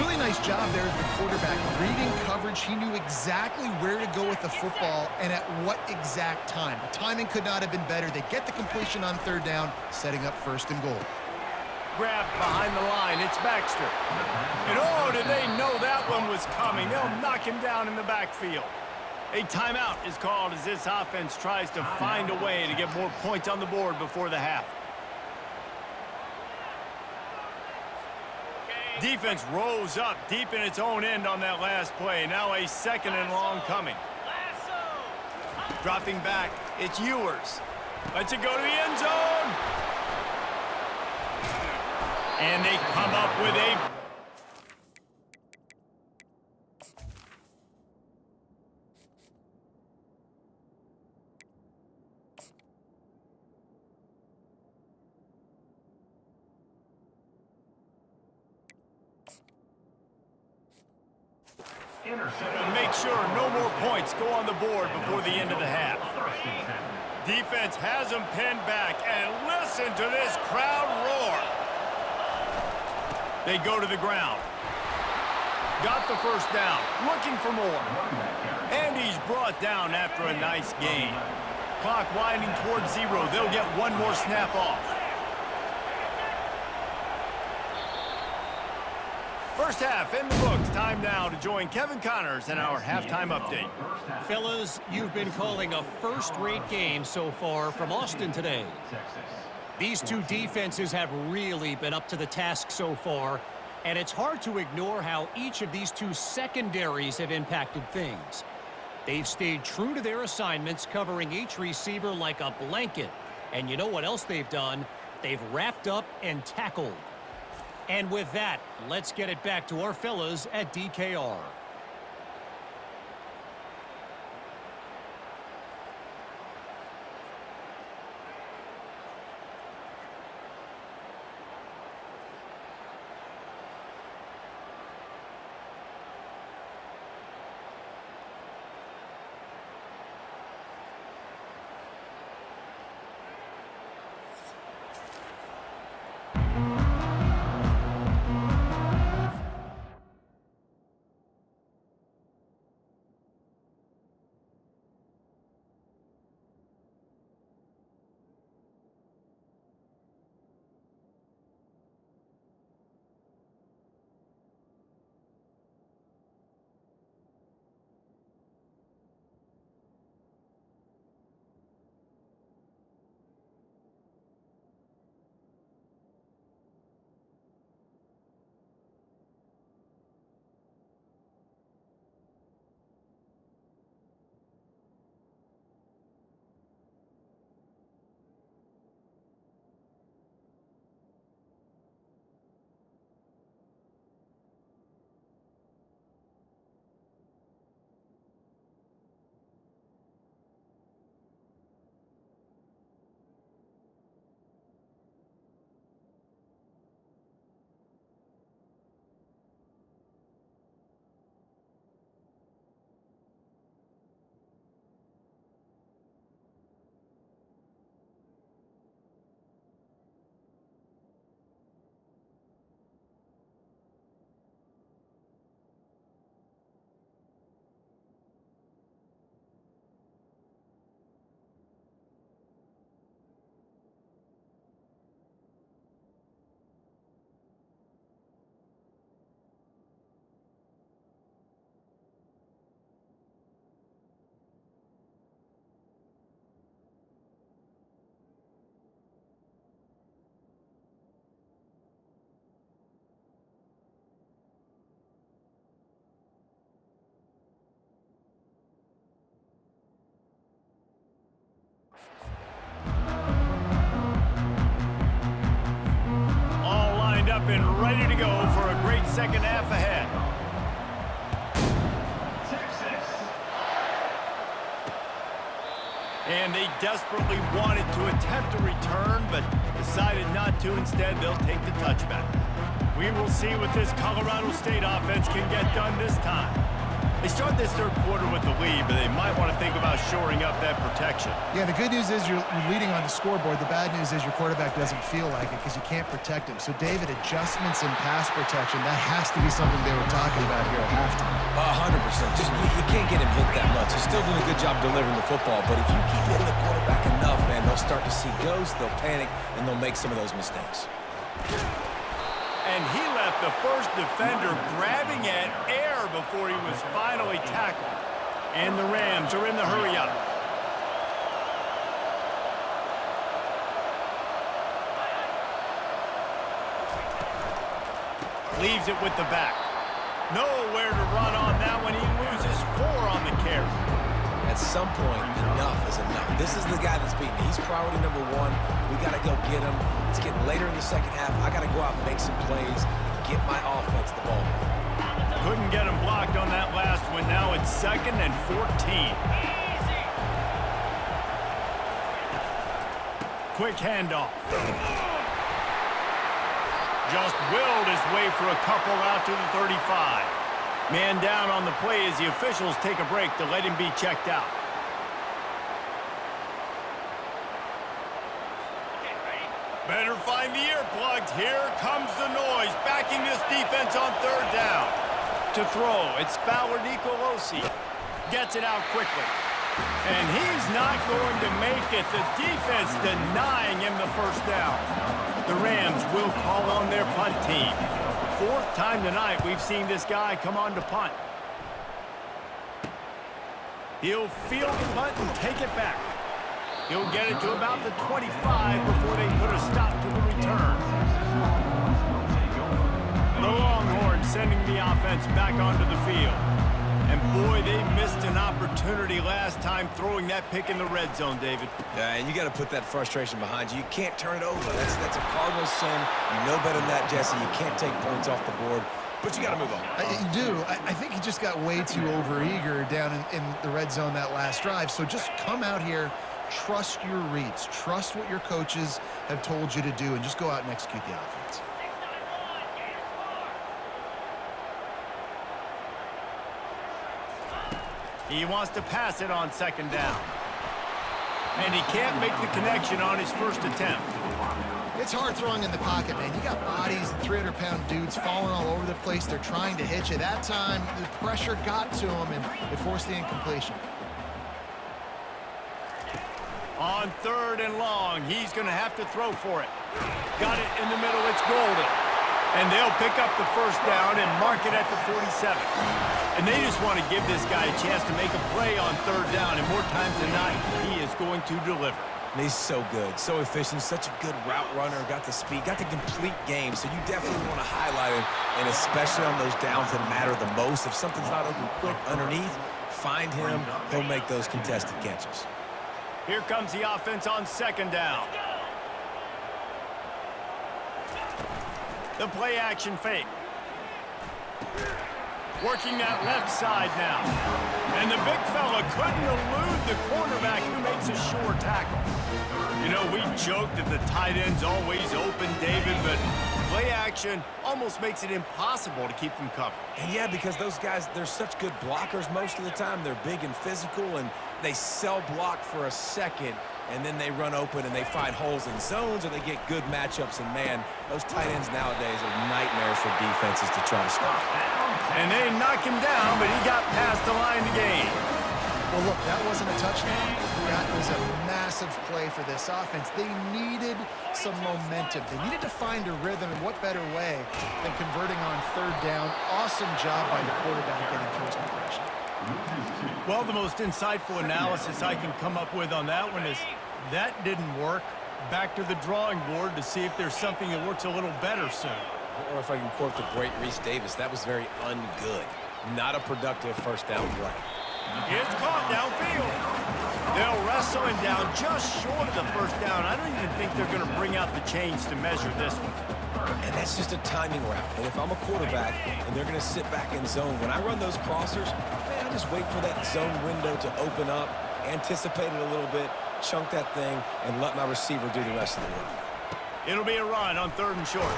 Really nice job there as the quarterback. Reading coverage, he knew exactly where to go with the football and at what exact time. The timing could not have been better. They get the completion on third down, setting up first and goal. Grab behind the line. It's Baxter. And oh, did they know that one was coming. They'll knock him down in the backfield. A timeout is called as this offense tries to find a way to get more points on the board before the half. Defense rose up deep in its own end on that last play. Now a second and long coming. Dropping back, it's Ewers. Lets it go to the end zone. And they come up with a... And make sure no more points go on the board before the end of the half. Defense has them pinned back, and listen to this crowd roar. They go to the ground. Got the first down, looking for more. And he's brought down after a nice gain. Clock winding towards 0. They'll get one more snap off. First half in the books. Time now to join Kevin Connors in our halftime update. Fellas, you've been calling a first-rate game so far from Austin today. These two defenses have really been up to the task so far, and it's hard to ignore how each of these two secondaries have impacted things. They've stayed true to their assignments, covering each receiver like a blanket. And you know what else they've done? They've wrapped up and tackled. And with that, let's get it back to our fellas at DKR. and ready to go for a great second half ahead. And they desperately wanted to attempt a return, but decided not to. Instead, they'll take the touchback. We will see what this Colorado State offense can get done this time. They start this third quarter with the lead, but they might want to think about shoring up that protection. Yeah, the good news is you're leading on the scoreboard. The bad news is your quarterback doesn't feel like it because you can't protect him. So, David, adjustments in pass protection, that has to be something they were talking about here at halftime. 100%. Just you can't get him hit that much. He's still doing a good job delivering the football, but if you keep hitting the quarterback enough, man, they'll start to see ghosts, they'll panic, and they'll make some of those mistakes. And he left the first defender grabbing at air before he was finally tackled. And the Rams are in the hurry-up. Leaves it with the back. Nowhere to run on that one. He loses 4 on the carry. At some point, enough is enough. This is the guy that's beaten. He's priority number 1. We got to go get him. It's getting later in the second half. I got to go out and make some plays, get my offense the ball. Couldn't get him blocked on that last one. Now it's 2nd and 14. Quick handoff. Just willed his way for a couple out to the 35. Man down on the play as the officials take a break to let him be checked out. Better find the earplugs. Here comes the noise, backing this defense on 3rd down. To throw, it's Fowler Nicolosi. Gets it out quickly. And he's not going to make it. The defense denying him the 1st down. The Rams will call on their punt team. 4th time tonight we've seen this guy come on to punt. He'll field the punt and take it back. He'll get it to about the 25 before they put a stop to the return. The Longhorns sending the offense back onto the field. And boy, they missed an opportunity last time throwing that pick in the red zone, David. Yeah, and you got to put that frustration behind you. You can't turn it over. That's a Cardinal sin. You know better than that, Jesse. You can't take points off the board, but you got to move on. You do. I think he just got way too overeager down in the red zone that last drive. So just come out here, trust your reads, trust what your coaches have told you to do, and just go out and execute the offense. He wants to pass it on 2nd down. And he can't make the connection on his first attempt. It's hard throwing in the pocket, man. You got bodies, 300-pound dudes falling all over the place. They're trying to hit you. That time, the pressure got to him, and it forced the incompletion. On 3rd and long, he's going to have to throw for it. Got it in the middle. It's golden. And they'll pick up the 1st down and mark it at the 47. And they just want to give this guy a chance to make a play on 3rd down, and more times than not, he is going to deliver. And he's so good, so efficient, such a good route runner, got the speed, got the complete game, so you definitely want to highlight him, and especially on those downs that matter the most. If something's not open quick underneath, find him, he'll make those contested catches. Here comes the offense on 2nd down. The play action fake. Working that left side now. And the big fella couldn't elude the cornerback who makes a sure tackle. You know, we joked that the tight end's always open, David, but play action almost makes it impossible to keep them covered. And yeah, because those guys, they're such good blockers most of the time. They're big and physical, and they cell block for a second, and then they run open and they find holes in zones, or they get good matchups. And man, those tight ends nowadays are nightmares for defenses to try to stop. And they knock him down, but he got past the line to gain. Well, look, that wasn't a touchdown. That was a massive play for this offense. They needed some momentum. They needed to find a rhythm, and what better way than converting on 3rd down. Awesome job by the quarterback getting through his progression. Well, the most insightful analysis I can come up with on that one is that didn't work. Back to the drawing board to see if there's something that works a little better soon. Or if I can quote the great Reese Davis, that was very ungood. Not a productive 1st down play. It's caught downfield. They'll wrestle him down just short of the first down. I don't even think they're going to bring out the chains to measure this one. And that's just a timing route. And if I'm a quarterback and they're going to sit back in zone, when I run those crossers, man, I just wait for that zone window to open up, anticipate it a little bit, chunk that thing, and let my receiver do the rest of the work. It'll be a run on 3rd and short.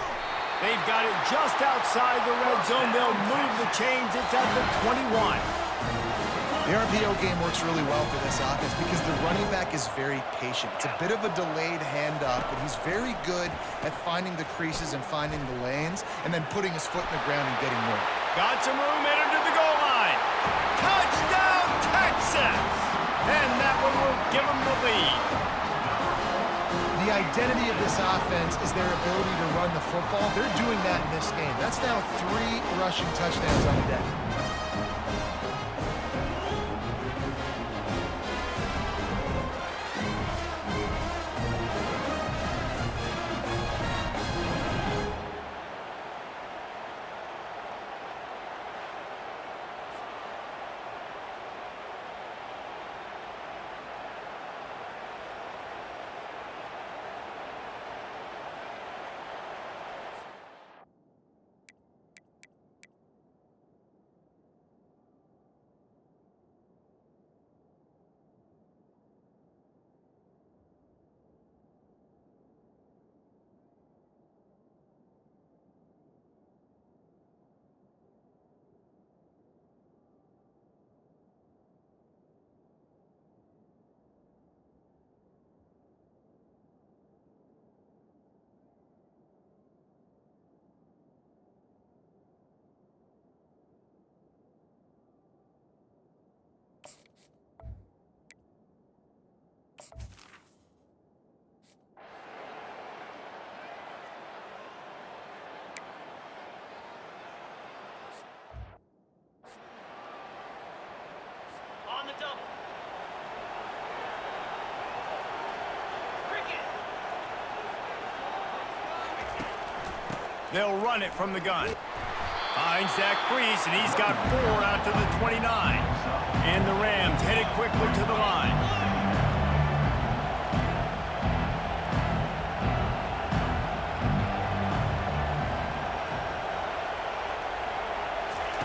They've got it just outside the red zone. They'll move the chains. It's at the 21. The RPO game works really well for this offense because the running back is very patient. It's a bit of a delayed handoff, but he's very good at finding the creases and finding the lanes and then putting his foot in the ground and getting more. Got some room, headed to the goal line. Touchdown, Texas! And that one will give them the lead. The identity of this offense is their ability to run the football. They're doing that in this game. That's now 3 rushing touchdowns on the day. On the double. They'll run it from the gun. Finds that crease, and he's got 4 out to the 29. And the Rams headed quickly to the line.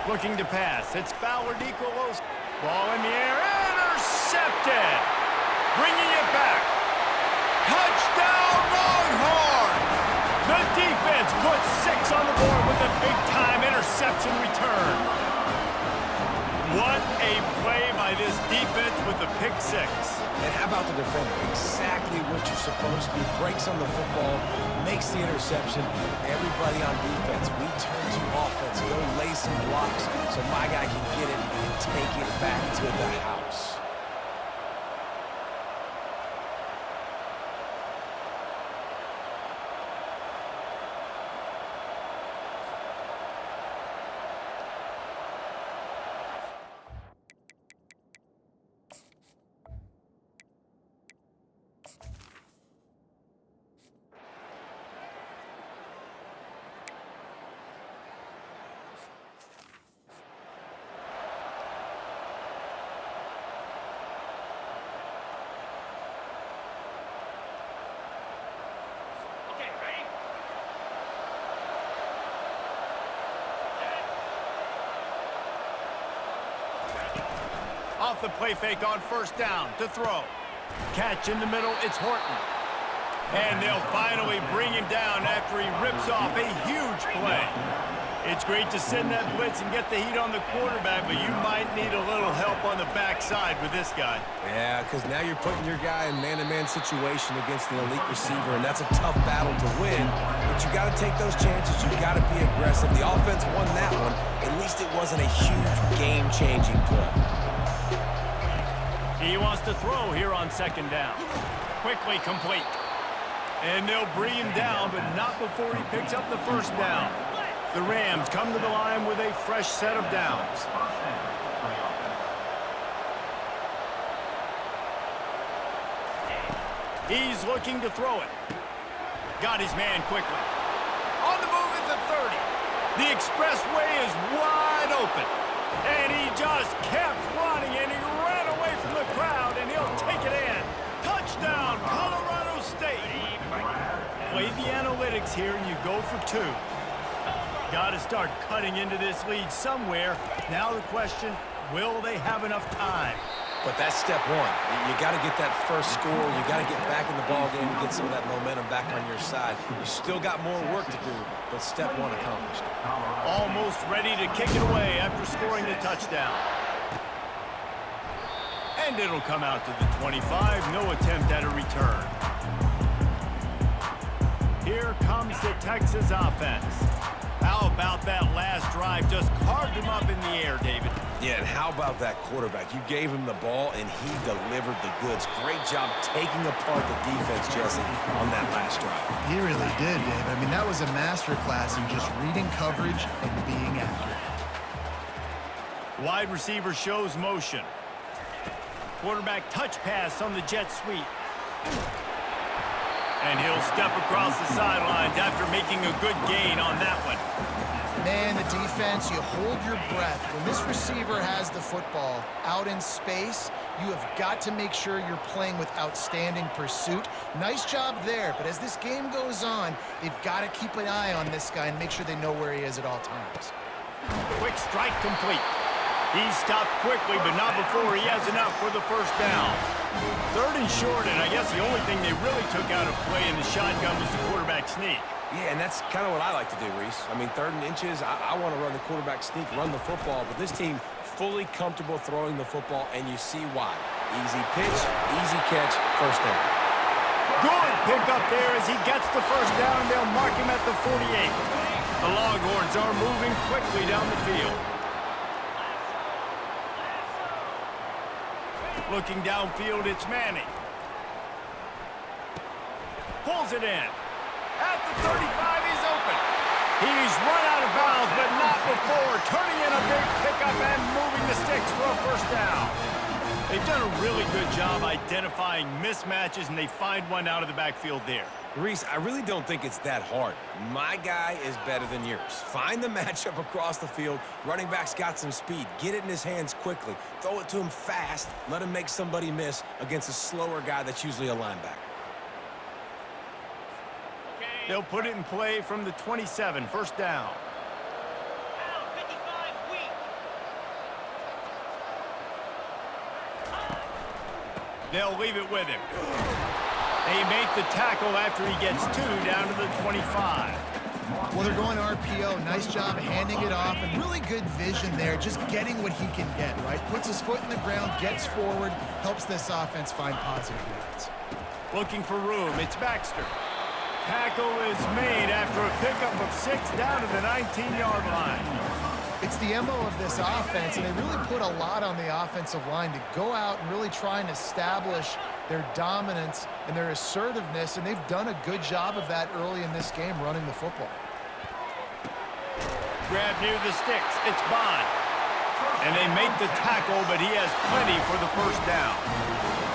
Looking to pass. It's Fowler Nicolos. Ball in the air. Intercepted. Bringing it back. Touchdown, Longhorns! The defense puts 6 on the board with a big-time interception return. What a play by this defense with the pick 6. And how about the defender? Exactly what you're supposed to do. Breaks on the football, makes the interception. Everybody on defense, we turn to offense. Go lay some blocks so my guy can get it and take it back to the house. Off the play fake on 1st down to throw. Catch in the middle, it's Horton. And they'll finally bring him down after he rips off a huge play. It's great to send that blitz and get the heat on the quarterback, but you might need a little help on the backside with this guy. Yeah, because now you're putting your guy in man-to-man situation against an elite receiver, and that's a tough battle to win. But you got to take those chances. You got to be aggressive. The offense won that one. At least it wasn't a huge game-changing play. He wants to throw here on 2nd down. Quickly complete. And they'll bring him down, but not before he picks up the 1st down. The Rams come to the line with a fresh set of downs. He's looking to throw it. Got his man quickly. On the move at the 30. The expressway is wide open. And he just kept running, and he ran away from the crowd, and he'll take it play the analytics here and you go for 2. Got to start cutting into this lead somewhere. Now the question, will they have enough time? But that's step one. You got to get that first score. You got to get back in the ball game and get some of that momentum back on your side. You still got more work to do, but step one accomplished. Almost ready to kick it away after scoring the touchdown. And it'll come out to the 25. No attempt at a return. Here comes the Texas offense. How about that last drive? Just carved him up in the air, David. Yeah, and how about that quarterback? You gave him the ball, and he delivered the goods. Great job taking apart the defense, Jesse, on that last drive. He really did, Dave. I mean, that was a masterclass in just reading coverage and being accurate. Wide receiver shows motion. Quarterback touch pass on the jet sweep. And he'll step across the sidelines after making a good gain on that one. Man, the defense, you hold your breath. When this receiver has the football out in space, you have got to make sure you're playing with outstanding pursuit. Nice job there, but as this game goes on, they've got to keep an eye on this guy and make sure they know where he is at all times. Quick strike complete. He stopped quickly, but not before he has enough for the first down. 3rd and short, and I guess the only thing they really took out of play in the shotgun was the quarterback sneak. Yeah, and that's kind of what I like to do, Reese. I mean, 3rd and inches, I want to run the quarterback sneak, run the football, but this team fully comfortable throwing the football, and you see why. Easy pitch, easy catch, first down. Good pickup there as he gets the first down, and they'll mark him at the 48. The Longhorns are moving quickly down the field. Looking downfield, it's Manning. Pulls it in. At the 35, he's open. He's run out of bounds, but not before. Turning in a big pickup and moving the sticks for a first down. They've done a really good job identifying mismatches, and they find one out of the backfield there. Reese, I really don't think it's that hard. My guy is better than yours. Find the matchup across the field. Running back's got some speed. Get it in his hands quickly. Throw it to him fast. Let him make somebody miss against a slower guy that's usually a linebacker. They'll put it in play from the 27, first down. They'll leave it with him. They make the tackle after he gets 2 down to the 25. Well, they're going RPO. Nice job handing it off, and really good vision there, just getting what he can get, right? Puts his foot in the ground, gets forward, helps this offense find positive yards. Looking for room, it's Baxter. Tackle is made after a pickup of 6 down to the 19-yard line. It's the MO of this offense, and they really put a lot on the offensive line to go out and really try and establish their dominance and their assertiveness, and they've done a good job of that early in this game, running the football. Grab near the sticks, it's Bond. And they make the tackle, but he has plenty for the first down.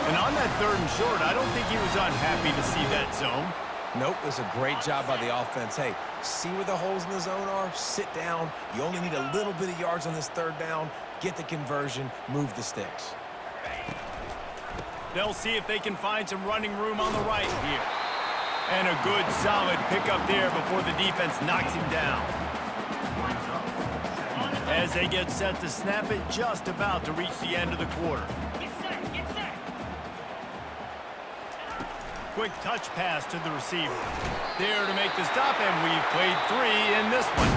And on that 3rd and short, I don't think he was unhappy to see that zone. Nope, it was a great job by the offense. Hey, see where the holes in the zone are? Sit down. You only need a little bit of yards on this 3rd down. Get the conversion. Move the sticks. They'll see if they can find some running room on the right here. And a good, solid pickup there before the defense knocks him down. As they get set to snap it, just about to reach the end of the quarter. Quick touch pass to the receiver. There to make the stop, and we've played 3 in this one.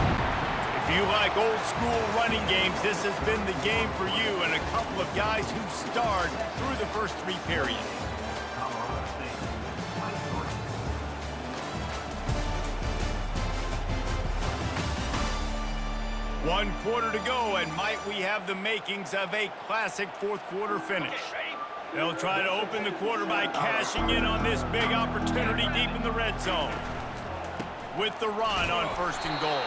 If you like old school running games, this has been the game for you and a couple of guys who starred through the first 3 periods. One quarter to go, and might we have the makings of a classic 4th quarter finish. They'll try to open the quarter by cashing in on this big opportunity deep in the red zone. With the run on 1st and goal.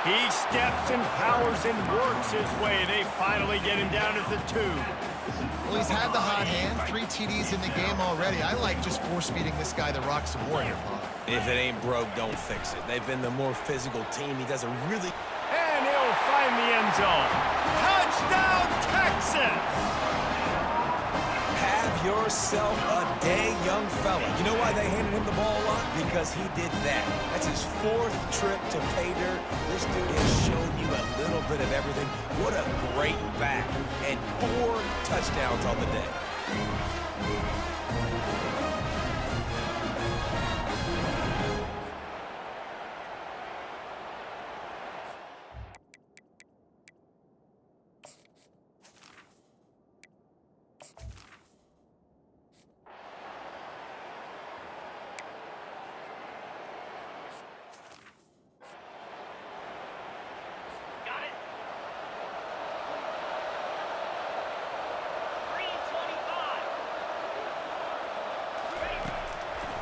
He steps and powers and works his way. They finally get him down at the 2. Well, he's had the hot hand, 3 TDs in the game already. I like just force-feeding this guy the rock some more here, Bob. If it ain't broke, don't fix it. They've been the more physical team. He does a really... And he'll find the end zone. Touchdown, Texas! Have yourself a day, young fella. You know why they handed him the ball a lot? Because he did that. That's his 4th trip to pay dirt. This dude has shown you a little bit of everything. What a great back. And 4 touchdowns on the day.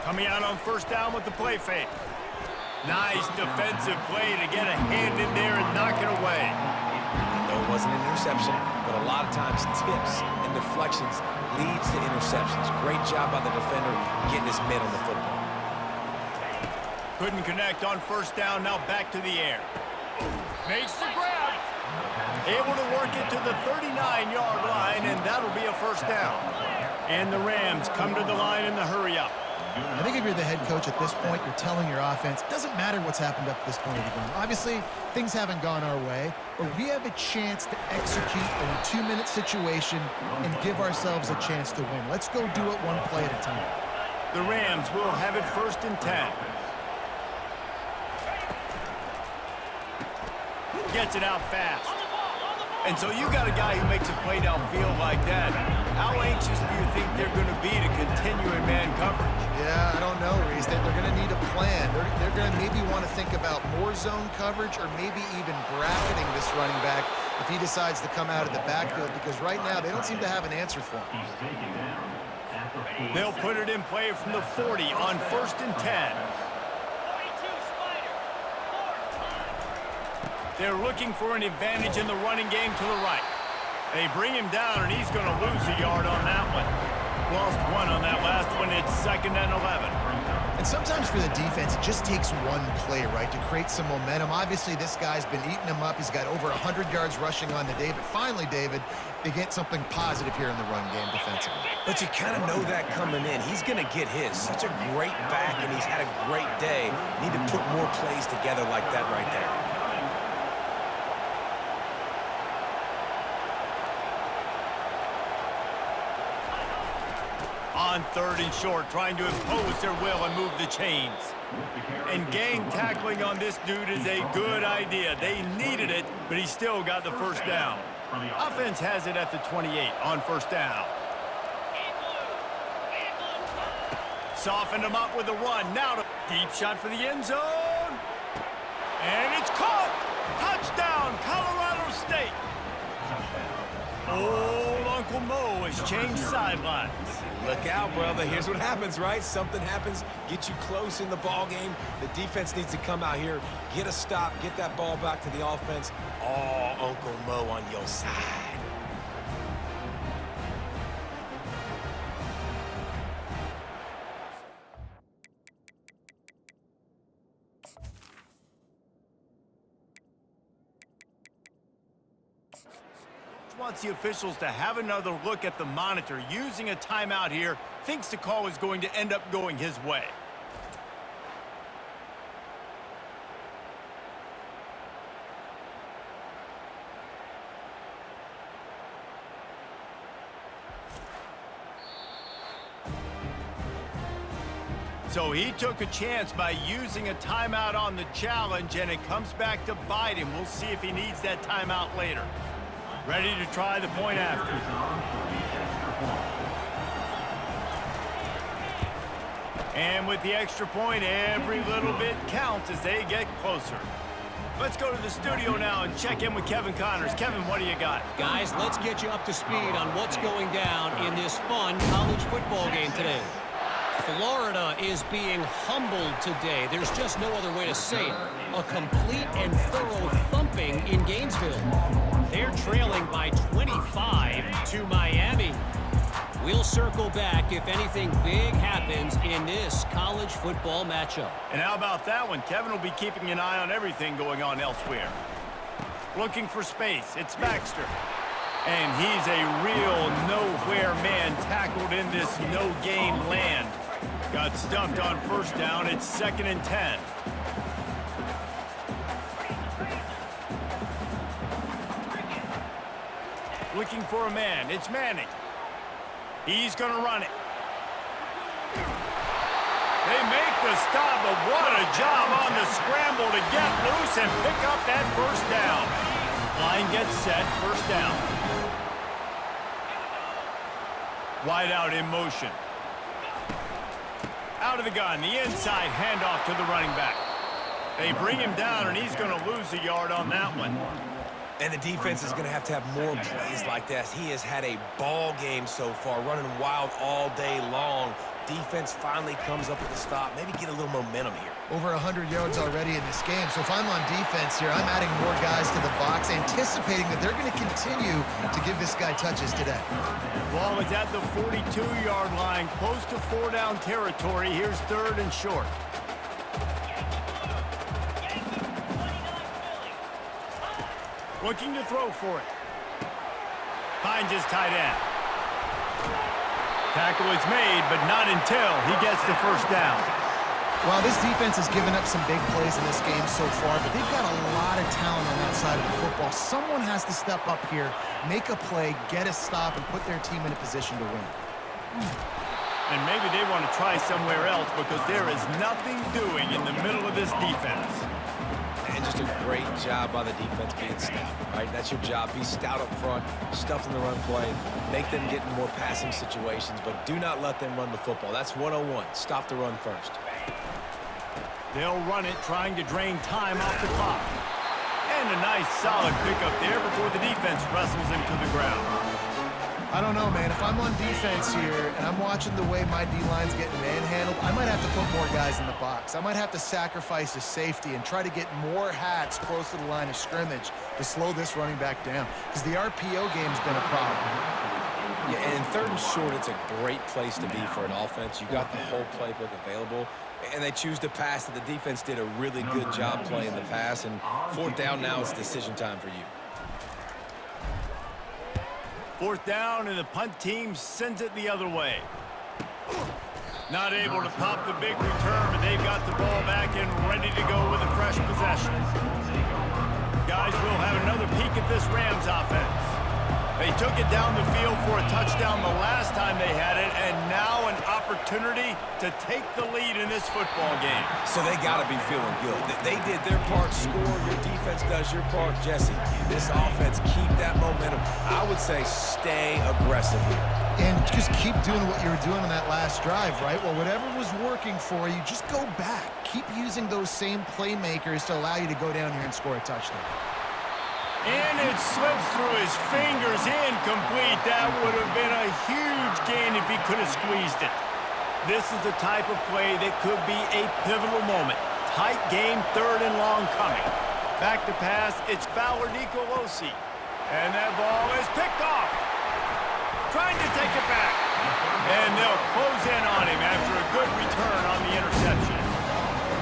Coming out on first down with the play fake. Nice defensive play to get a hand in there and knock it away. No, it wasn't an interception, but a lot of times tips and deflections leads to interceptions. Great job by the defender getting his mitt on the football. Couldn't connect on first down, now back to the air. Makes the grab. Able to work it to the 39-yard line, and that'll be a first down. And the Rams come to the line in the hurry-up. I think if you're the head coach at this point, you're telling your offense, it doesn't matter what's happened up to this point of the game. Obviously, things haven't gone our way, but we have a chance to execute in a 2-minute situation and give ourselves a chance to win. Let's go do it one play at a time. The Rams will have it 1st and 10. Gets it out fast. And so you got a guy who makes a play downfield like that. How anxious do you think they're going to be to continue in man coverage? Yeah, I don't know, Reese. They're going to need a plan. They're going to maybe want to think about more zone coverage or maybe even bracketing this running back if he decides to come out of the backfield, because right now they don't seem to have an answer for him. They'll put it in play from the 40 on 1st and 10. They're looking for an advantage in the running game to the right. They bring him down, and he's going to lose a yard on that one. Lost 1 on that last one. It's 2nd and 11. And sometimes for the defense, it just takes one play, right, to create some momentum. Obviously, this guy's been eating him up. He's got over 100 yards rushing on the day. But finally, David, they get something positive here in the run game defensively. But you kind of know that coming in. He's going to get his. Such a great back, and he's had a great day. Need to put more plays together like that right there. On 3rd and short, trying to impose their will and move the chains. And gang tackling on this dude is a good idea. They needed it, but he still got the first down. Offense has it at the 28 on first down. Softened him up with a run. Now to deep shot for the end zone. And it's caught. Touchdown, Colorado State. Old Uncle Mo has changed sidelines. Look out, brother. Here's what happens, right? Something happens, get you close in the ball game. The defense needs to come out here, get a stop, get that ball back to the offense. Oh, Uncle Mo on your side. Wants the officials to have another look at the monitor. Using a timeout here, thinks the call is going to end up going his way. So he took a chance by using a timeout on the challenge, and it comes back to bite him. We'll see if he needs that timeout later. Ready to try the point after. And with the extra point, every little bit counts as they get closer. Let's go to the studio now and check in with Kevin Connors. Kevin, what do you got? Guys, let's get you up to speed on what's going down in this fun college football game today. Florida is being humbled today. There's just no other way to say it. A complete and thorough thumping in Gainesville. They're trailing by 25 to Miami. We'll circle back if anything big happens in this college football matchup. And how about that one? Kevin will be keeping an eye on everything going on elsewhere. Looking for space. It's Baxter. And he's a real nowhere man tackled in this no-gain land. Got stumped on first down. It's 2nd and 10. Looking for a man. It's Manning. He's going to run it. They make the stop, but what a job on the scramble to get loose and pick up that first down. Line gets set, first down. Wide out in motion. Out of the gun, the inside handoff to the running back. They bring him down, and he's going to lose a yard on that one. And the defense is going to have more plays like that. He has had a ball game so far, running wild all day long. Defense finally comes up with a stop. Maybe get a little momentum here. Over 100 yards already in this game. So if I'm on defense here, I'm adding more guys to the box, anticipating that they're going to continue to give this guy touches today. Ball is at the 42-yard line, close to 4-down territory. Here's 3rd and short. Looking to throw for it. Finds his tight end. Tackle is made, but not until he gets the first down. Well, this defense has given up some big plays in this game so far, but they've got a lot of talent on that side of the football. Someone has to step up here, make a play, get a stop, and put their team in a position to win. And maybe they want to try somewhere else because there is nothing doing in the middle of this defense. And just a great job by the defense being stout, right? That's your job. Be stout up front, stuff in the run play, make them get in more passing situations, but do not let them run the football. That's 101. Stop the run first. They'll run it, trying to drain time off the clock. And a nice solid pickup there before the defense wrestles him to the ground. I don't know, man. If I'm on defense here and I'm watching the way my D-line's getting manhandled, I might have to put more guys in the box. I might have to sacrifice a safety and try to get more hats close to the line of scrimmage to slow this running back down, because the RPO game's been a problem. Yeah, and in 3rd and short, it's a great place to be for an offense. You got the whole playbook available, and they choose to pass. The defense did a really good job playing the pass, and 4th down now, it's decision time for you. 4th down, and the punt team sends it the other way. Not able to pop the big return, but they've got the ball back and ready to go with a fresh possession. Guys, we'll have another peek at this Rams offense. They took it down the field for a touchdown the last time they had it, and now an opportunity to take the lead in this football game. So they got to be feeling good. They did their part, score. Your defense does your part, Jesse. This offense, keep that momentum. I would say stay aggressive here. And just keep doing what you were doing on that last drive, right? Well, whatever was working for you, just go back. Keep using those same playmakers to allow you to go down here and score a touchdown. And it slips through his fingers, incomplete. That would have been a huge gain if he could have squeezed it. This is the type of play that could be a pivotal moment. Tight game, 3rd and long coming. Back to pass, it's Fowler Nicolosi. And that ball is picked off. Trying to take it back. And they'll close in on him after a good return on the interception.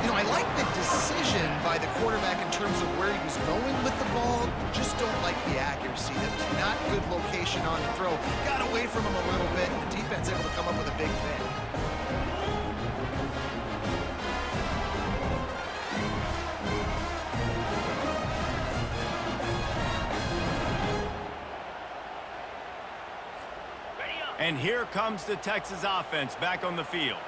You know, I like the decision by the quarterback in terms of where he was going with the ball. Just don't like the accuracy. That was not good location on the throw. Got away from him a little bit, and the defense able to come up with a big pick. And here comes the Texas offense back on the field.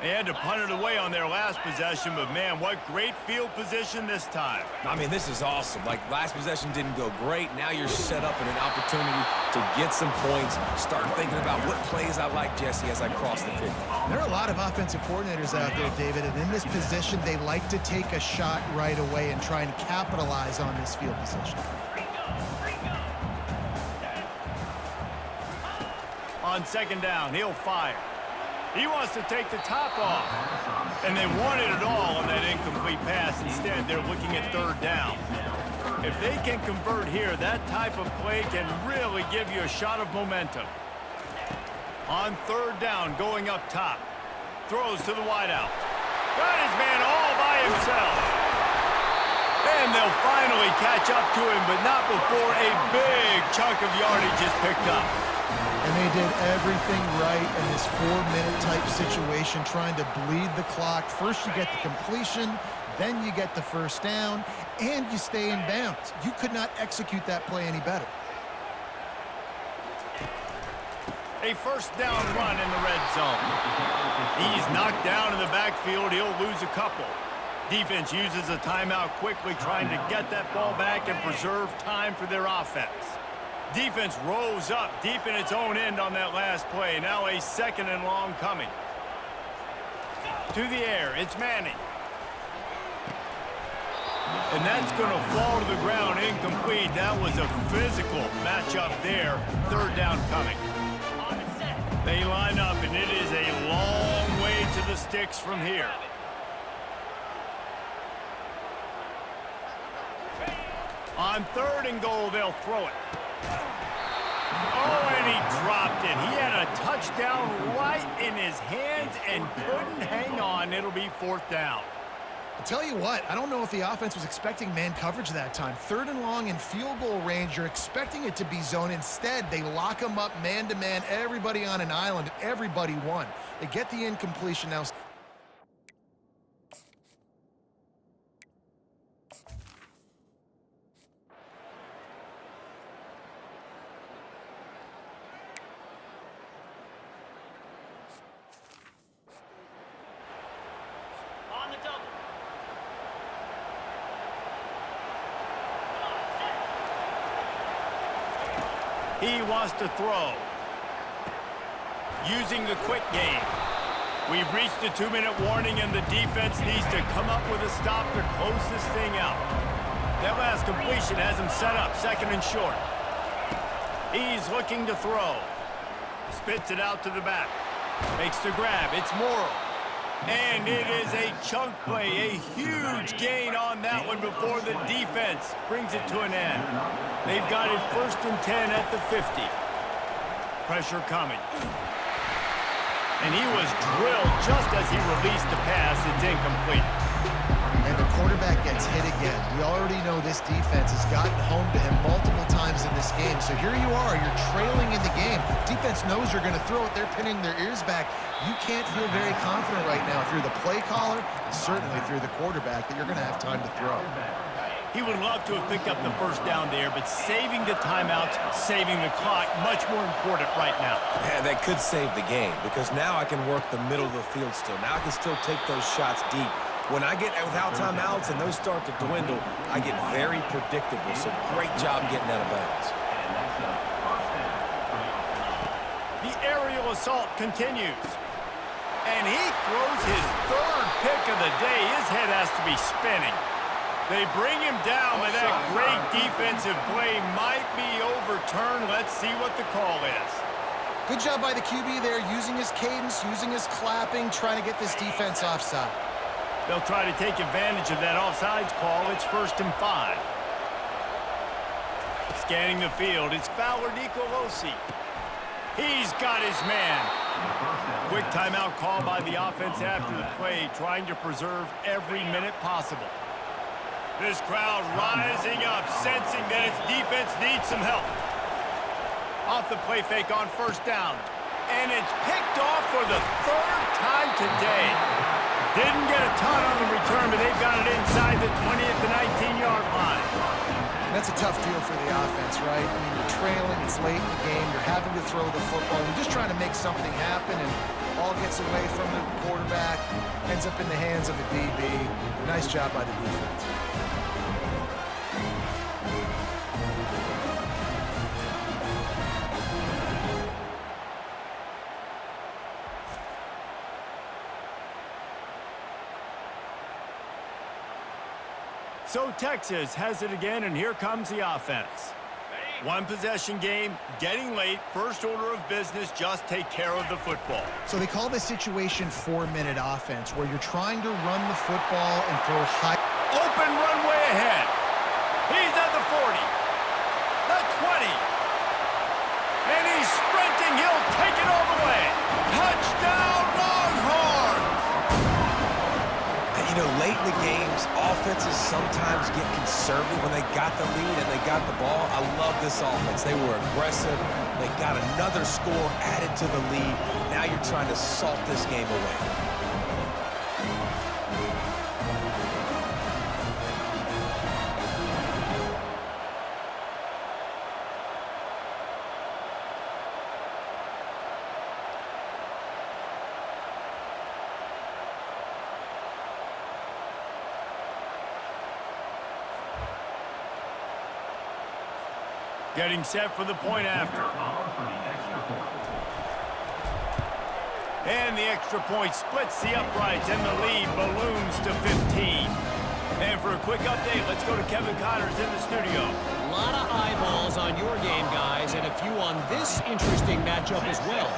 They had to punt it away on their last possession, but man, what great field position this time. I mean, this is awesome. Like, last possession didn't go great. Now you're set up in an opportunity to get some points. Start thinking about what plays I like, Jesse, as I cross the 50. There are a lot of offensive coordinators out there, David, and in this position, they like to take a shot right away and try and capitalize on this field position. On 2nd down, he'll fire. He wants to take the top off. And they wanted it all on that incomplete pass. Instead, they're looking at 3rd down. If they can convert here, that type of play can really give you a shot of momentum. On 3rd down, going up top. Throws to the wideout. Got his man all by himself. And they'll finally catch up to him, but not before a big chunk of yardage is picked up. And they did everything right in this 4-minute type situation, trying to bleed the clock. First you get the completion, then you get the first down, and you stay in bounds. You could not execute that play any better. A first down run in the red zone. He's knocked down in the backfield. He'll lose a couple. Defense uses a timeout quickly, trying to get that ball back and preserve time for their offense. Defense rose up deep in its own end on that last play. Now a 2nd and long coming. To the air, it's Manning. And that's going to fall to the ground incomplete. That was a physical matchup there. 3rd down coming. They line up, and it is a long way to the sticks from here. On 3rd and goal, they'll throw it. Oh, and he dropped it. He had a touchdown right in his hands and couldn't hang on. It'll be 4th down. I'll tell you what, I don't know if the offense was expecting man coverage that time. 3rd and long in field goal range, you're expecting it to be zone. Instead, they lock them up man-to-man, everybody on an island, everybody won. They get the incompletion now. He wants to throw. Using the quick game. We've reached the 2-minute warning, and the defense needs to come up with a stop to close this thing out. That last completion has him set up 2nd and short. He's looking to throw. Spits it out to the back. Makes the grab. It's Morrow. And it is a chunk play, a huge gain on that one before the defense brings it to an end. They've got it 1st and 10 at the 50. Pressure coming. And he was drilled just as he released the pass. It's incomplete. And the quarterback gets hit again. We already know this defense has gotten home to him multiple times in this game. So here you are, you're trailing in the game. Defense knows you're going to throw it. They're pinning their ears back. You can't feel very confident right now if you're the play caller, certainly if you're the quarterback, that you're going to have time to throw. He would love to have picked up the first down there, but saving the timeouts, saving the clock, much more important right now. Yeah, that could save the game because now I can work the middle of the field still. Now I can still take those shots deep. When I get without timeouts and those start to dwindle, I get very predictable. So great job getting out of bounds. The aerial assault continues. And he throws his 3rd pick of the day. His head has to be spinning. They bring him down, but that great defensive play might be overturned. Let's see what the call is. Good job by the QB there, using his cadence, using his clapping, trying to get this defense offside. They'll try to take advantage of that offsides call. It's 1st and 5. Scanning the field, it's Fowler Nicolosi. He's got his man. Quick timeout call by the offense after the play, trying to preserve every minute possible. This crowd rising up, sensing that its defense needs some help. Off the play fake on 1st down. And it's picked off for the 3rd time today. Didn't get a ton on the return, but they've got it inside the 20 at the 19-yard line. That's a tough deal for the offense, right? I mean, you're trailing, it's late in the game, you're having to throw the football, you're just trying to make something happen, and ball gets away from the quarterback, ends up in the hands of a DB. Nice job by the defense. So Texas has it again, and here comes the offense. One possession game, getting late, first order of business, just take care of the football. So they call this situation 4-minute offense, where you're trying to run the football and throw high. Open runway ahead. He's at the 40, the 20, and he's sprinting. He'll take it all the way. Touchdown, Longhorns! You know, late in the games, offenses sometimes get conservative when they got the lead and they got the ball. I love this offense. They were aggressive. They got another score added to the lead. Now you're trying to salt this game away. Getting set for the point after. And the extra point splits the uprights, and the lead balloons to 15. And for a quick update, let's go to Kevin Connors in the studio. A lot of eyeballs on your game, guys, and a few on this interesting matchup as well.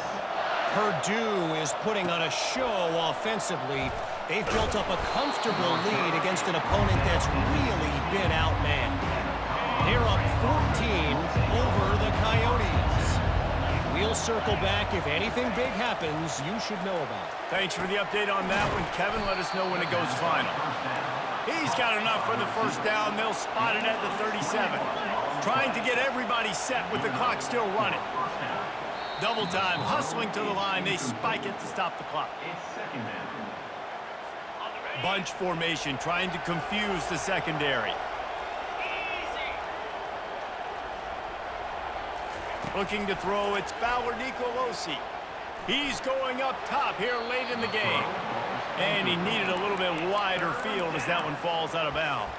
Purdue is putting on a show offensively. They've built up a comfortable lead against an opponent that's really been outmanned. They're up 14 over the Coyotes. We'll circle back. If anything big happens, you should know about it. Thanks for the update on that one, Kevin. Let us know when it goes final. He's got enough for the first down. They'll spot it at the 37. Trying to get everybody set with the clock still running. Double time, hustling to the line. They spike it to stop the clock. Bunch formation, trying to confuse the secondary. Looking to throw, it's Fowler Nicolosi. He's going up top here late in the game. And he needed a little bit wider field as that one falls out of bounds.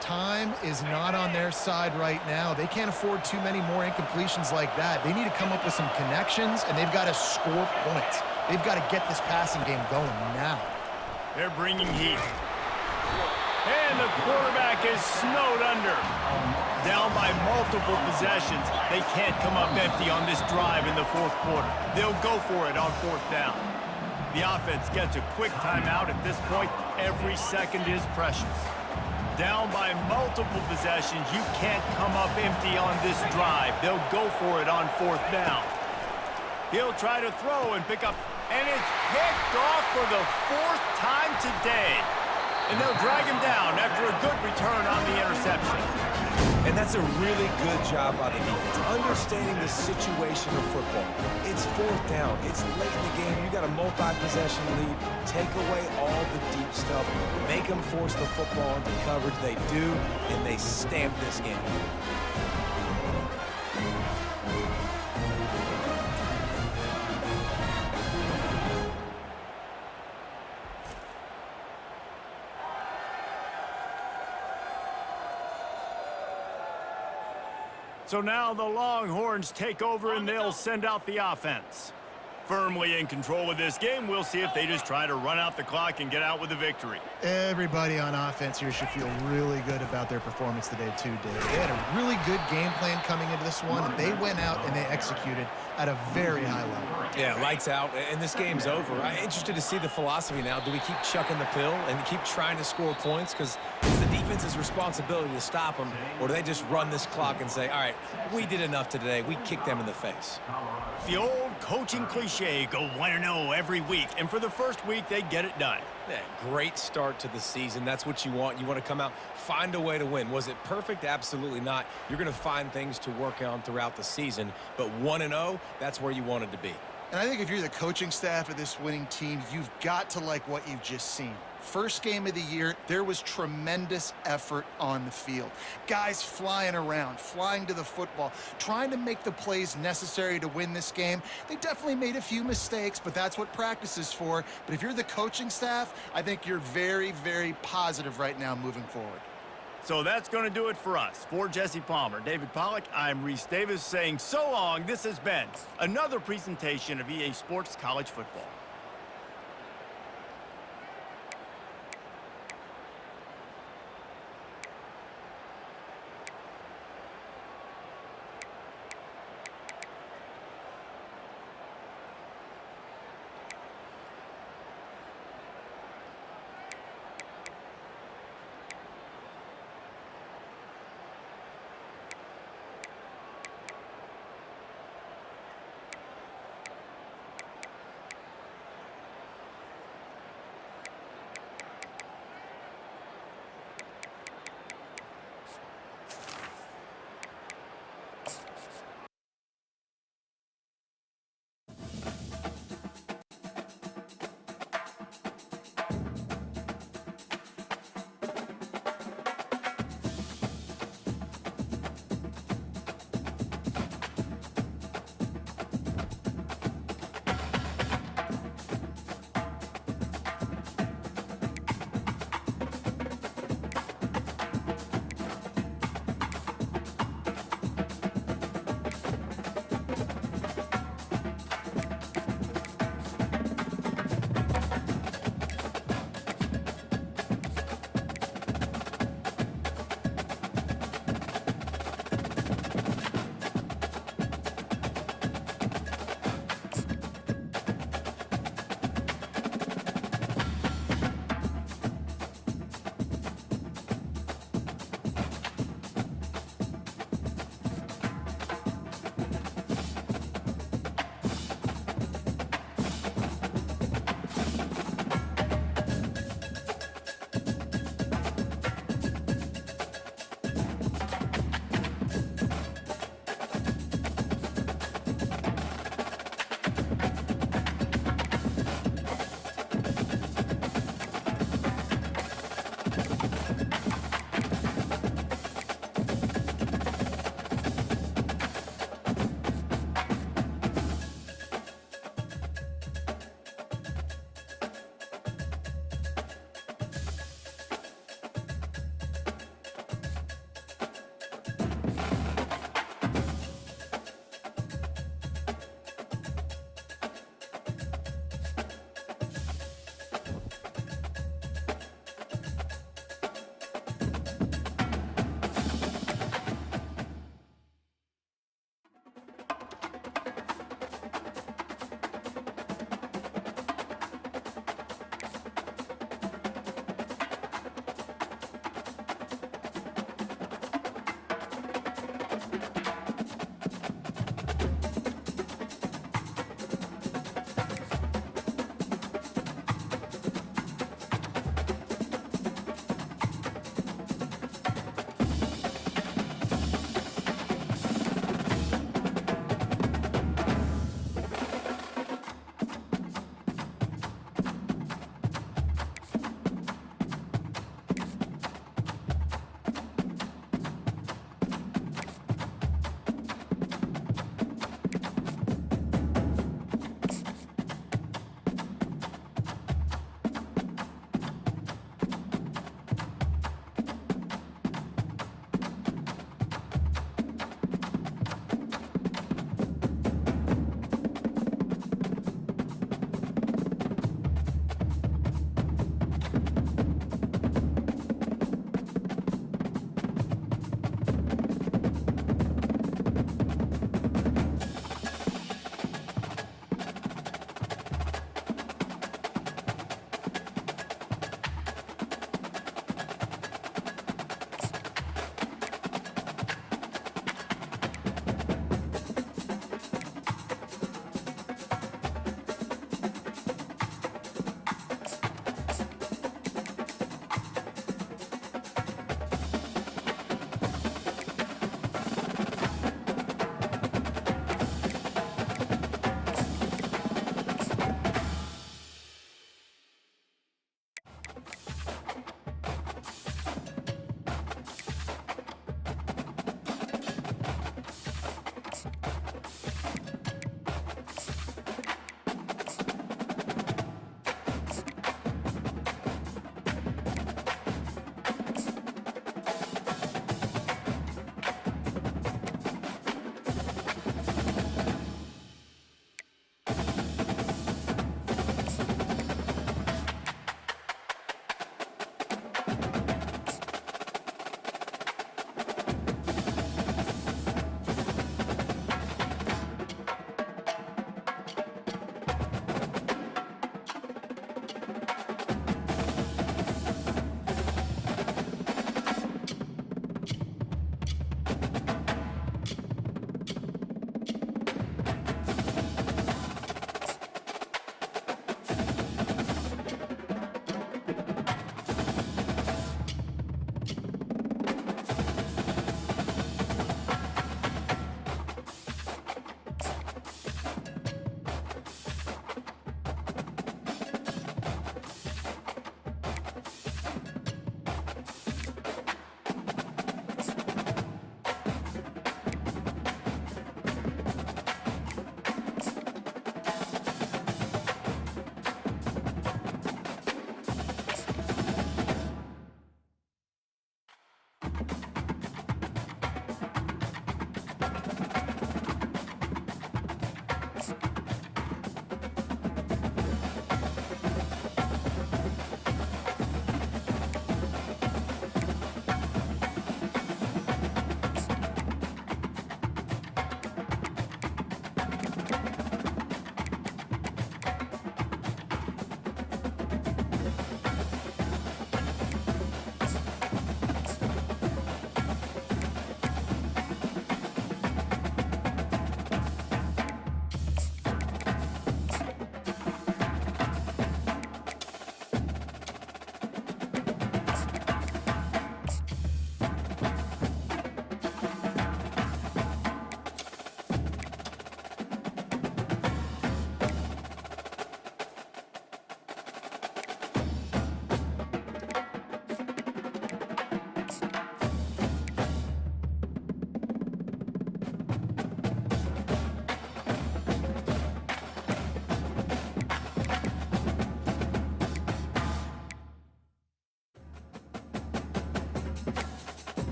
Time is not on their side right now. They can't afford too many more incompletions like that. They need to come up with some connections, and they've got to score points. They've got to get this passing game going now. They're bringing heat. And the quarterback is snowed under. Down by multiple possessions. They can't come up empty on this drive in the fourth quarter. They'll go for it on fourth down. The offense gets a quick timeout at this point. Every second is precious. Down by multiple possessions. You can't come up empty on this drive. They'll go for it on fourth down. He'll try to throw and pick up. And it's picked off for the fourth time today. And they'll drag him down after a good return on the interception. And that's a really good job by the defense, understanding the situation of football. It's fourth down. It's late in the game. You got a multi-possession lead. Take away all the deep stuff. Make them force the football into coverage. They do, and they stamp this game. So now the Longhorns take over and they'll send out the offense. Firmly in control of this game. We'll see if they just try to run out the clock and get out with a victory. Everybody on offense here should feel really good about their performance today too, Dave. They had a really good game plan coming into this one, and they went out and they executed at a very high level. Yeah, lights out, and this game's over. I'm interested to see the philosophy now. Do we keep chucking the pill and keep trying to score points? Because it's the defense's responsibility to stop them, or do they just run this clock and say, all right, we did enough today. We kicked them in the face. The old coaching cliche, go 1-0 every week, and for the first week, they get it done. Yeah, great start to the season. That's what you want. You want to come out, find a way to win. Was it perfect? Absolutely not. You're going to find things to work on throughout the season, but 1-0, that's where you wanted to be. And I think if you're the coaching staff of this winning team, you've got to like what you've just seen. First game of the year, there was tremendous effort on the field. Guys flying around, flying to the football, trying to make the plays necessary to win this game. They definitely made a few mistakes, but that's what practice is for. But if you're the coaching staff, I think you're very, very positive right now moving forward. So that's going to do it for us. For Jesse Palmer, David Pollack, I'm Reese Davis saying so long. This has been another presentation of EA Sports College Football.